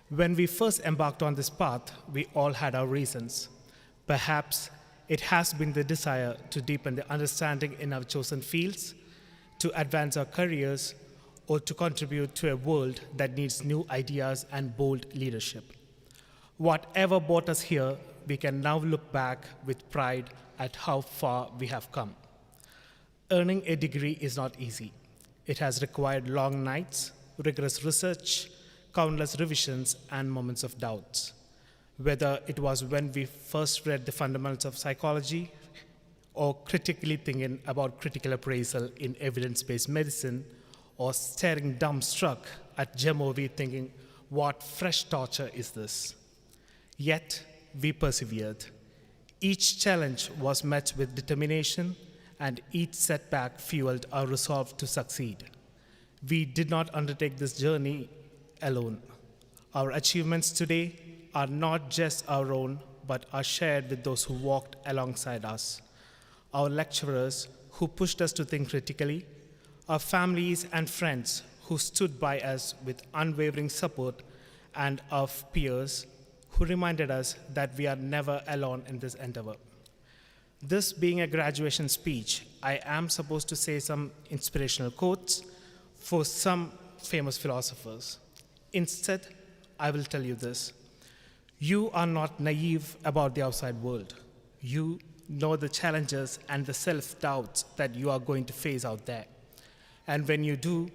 When we first embarked on this path, we all had our reasons. Perhaps it has been the desire to deepen the understanding in our chosen fields, to advance our careers, or to contribute to a world that needs new ideas and bold leadership. Whatever brought us here, we can now look back with pride at how far we have come. Earning a degree is not easy. It has required long nights, rigorous research, countless revisions, and moments of doubts. whether it was when we first read the fundamentals of psychology or critically thinking about critical appraisal in evidence-based medicine, or staring dumbstruck at Gemovie thinking, what fresh torture is this? Yet, we persevered. Each challenge was met with determination, and each setback fueled our resolve to succeed. We did not undertake this journey alone. Our achievements today are not just our own, but are shared with those who walked alongside us. Our lecturers who pushed us to think critically, our families and friends who stood by us with unwavering support, and our peers who reminded us that we are never alone in this endeavor. This being a graduation speech, I am supposed to say some inspirational quotes for some famous philosophers. Instead, I will tell you this. You are not naive about the outside world. You know the challenges and the self-doubts that you are going to face out there. And when you do,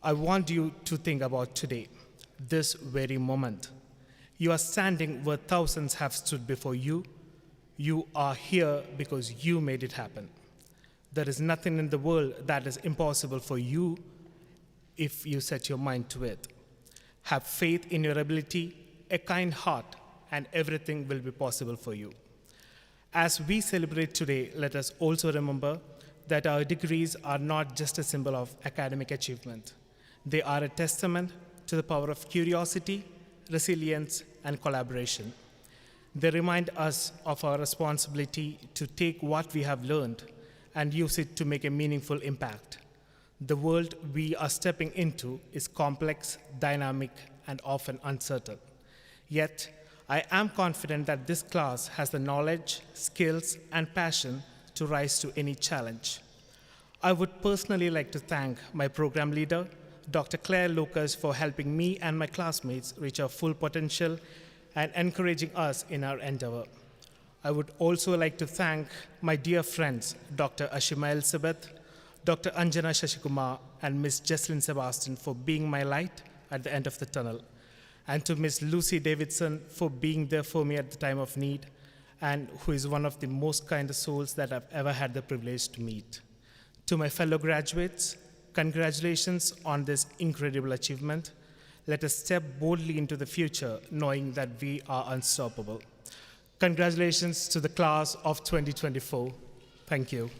I want you to think about today, this very moment. You are standing where thousands have stood before you. You are here because you made it happen. There is nothing in the world that is impossible for you if you set your mind to it. Have faith in your ability, a kind heart, and everything will be possible for you. As we celebrate today, let us also remember that our degrees are not just a symbol of academic achievement. They are a testament to the power of curiosity, resilience, and collaboration. They remind us of our responsibility to take what we have learned and use it to make a meaningful impact. The world we are stepping into is complex, dynamic, and often uncertain. Yet, I am confident that this class has the knowledge, skills, and passion to rise to any challenge. I would personally like to thank my program leader, Dr. Claire Lucas, for helping me and my classmates reach our full potential and encouraging us in our endeavor. I would also like to thank my dear friends, Dr. Ashima Elizabeth, Dr. Anjana Shashikumar, and Ms. Jesslyn Sebastian for being my light at the end of the tunnel, and to Ms. Lucy Davidson for being there for me at the time of need, and who is one of the most kindest souls that I've ever had the privilege to meet. To my fellow graduates, congratulations on this incredible achievement. Let us step boldly into the future, knowing that we are unstoppable. Congratulations to the class of 2024. Thank you.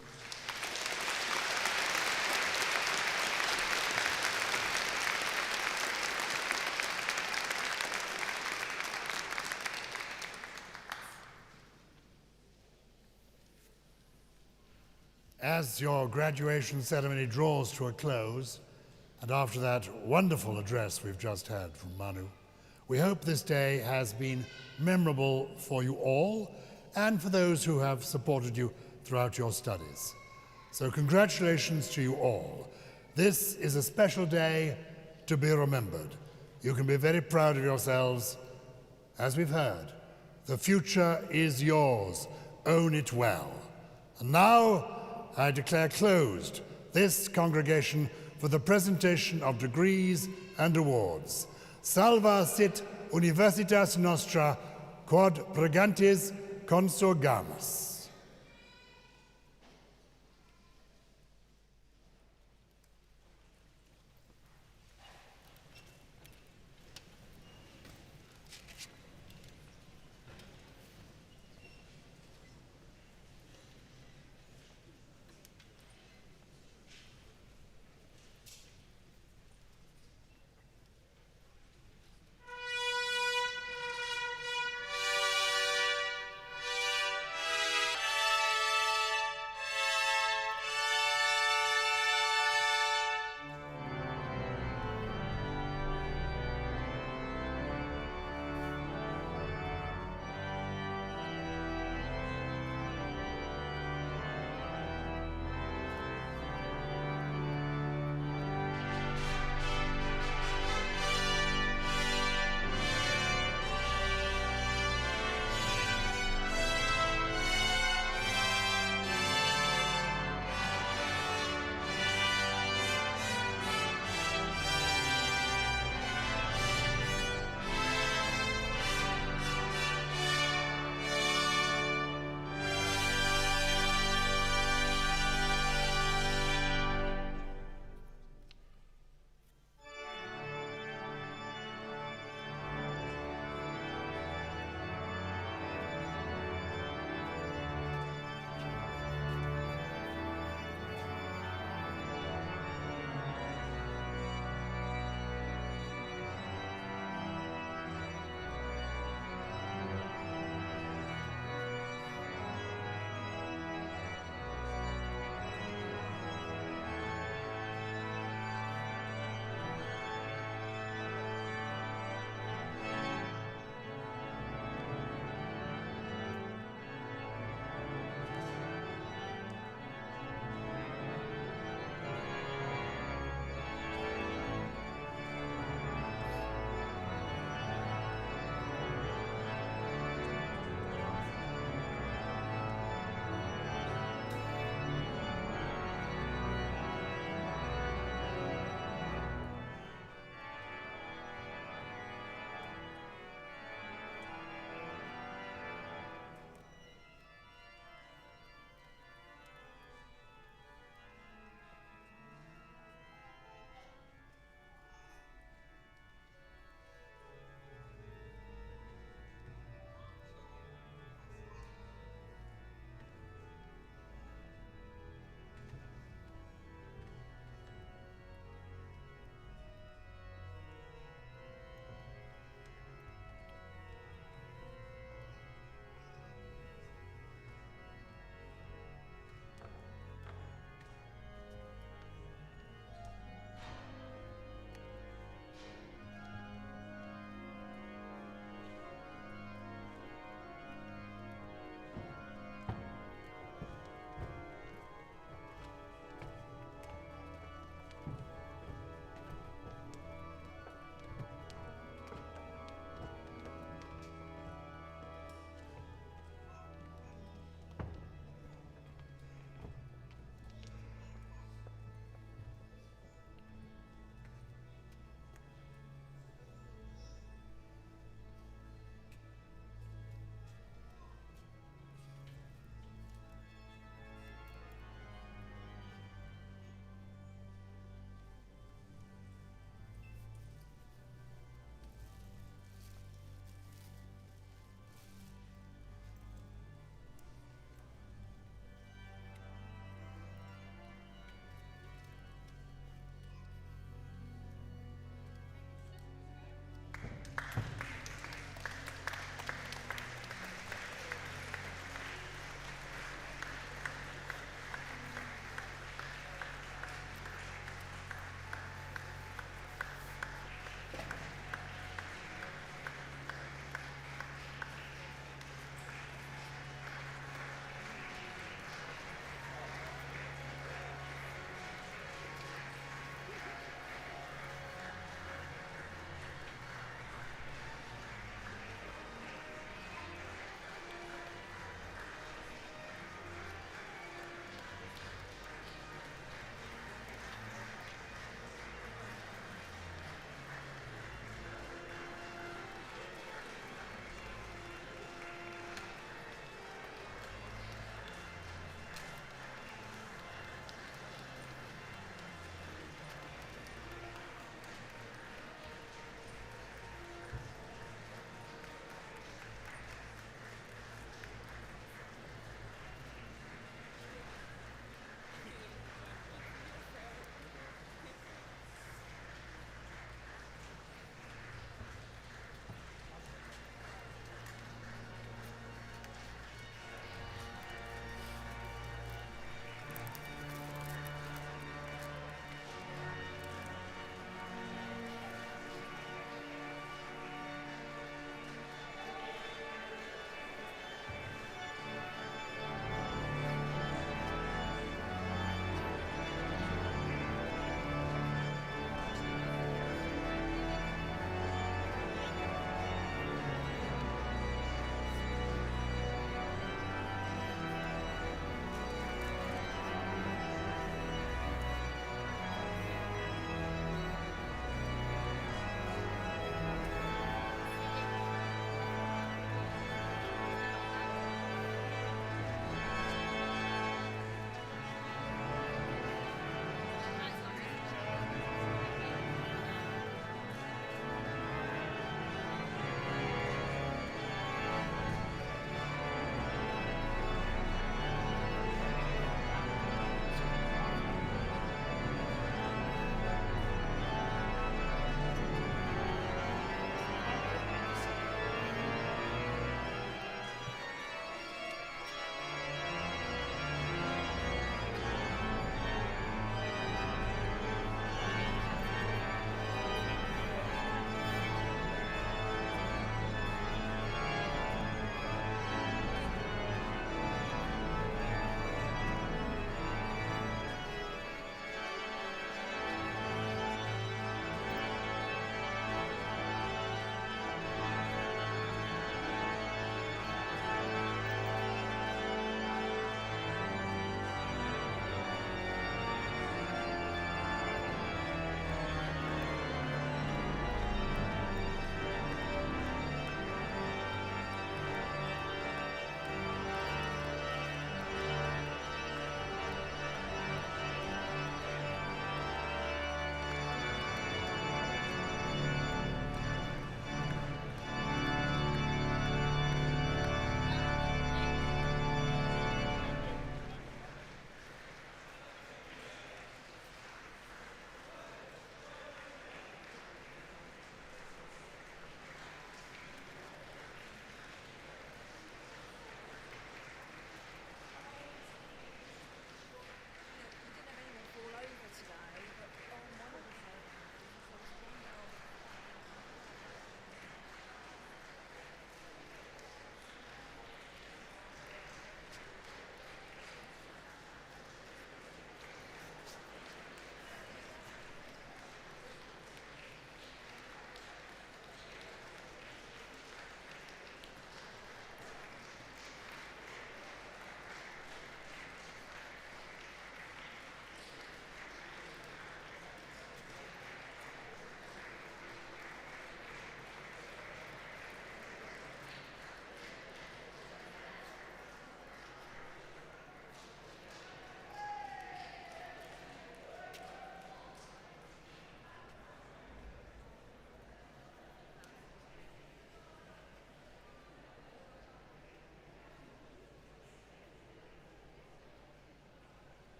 As your graduation ceremony draws to a close, and after that wonderful address we've just had from Manu, we hope this day has been memorable for you all and for those who have supported you throughout your studies. So congratulations to you all. This is a special day to be remembered. You can be very proud of yourselves. As we've heard, the future is yours. Own it well. And now, I declare closed this congregation for the presentation of degrees and awards. Salva sit universitas nostra, quod pregantis consurgamus.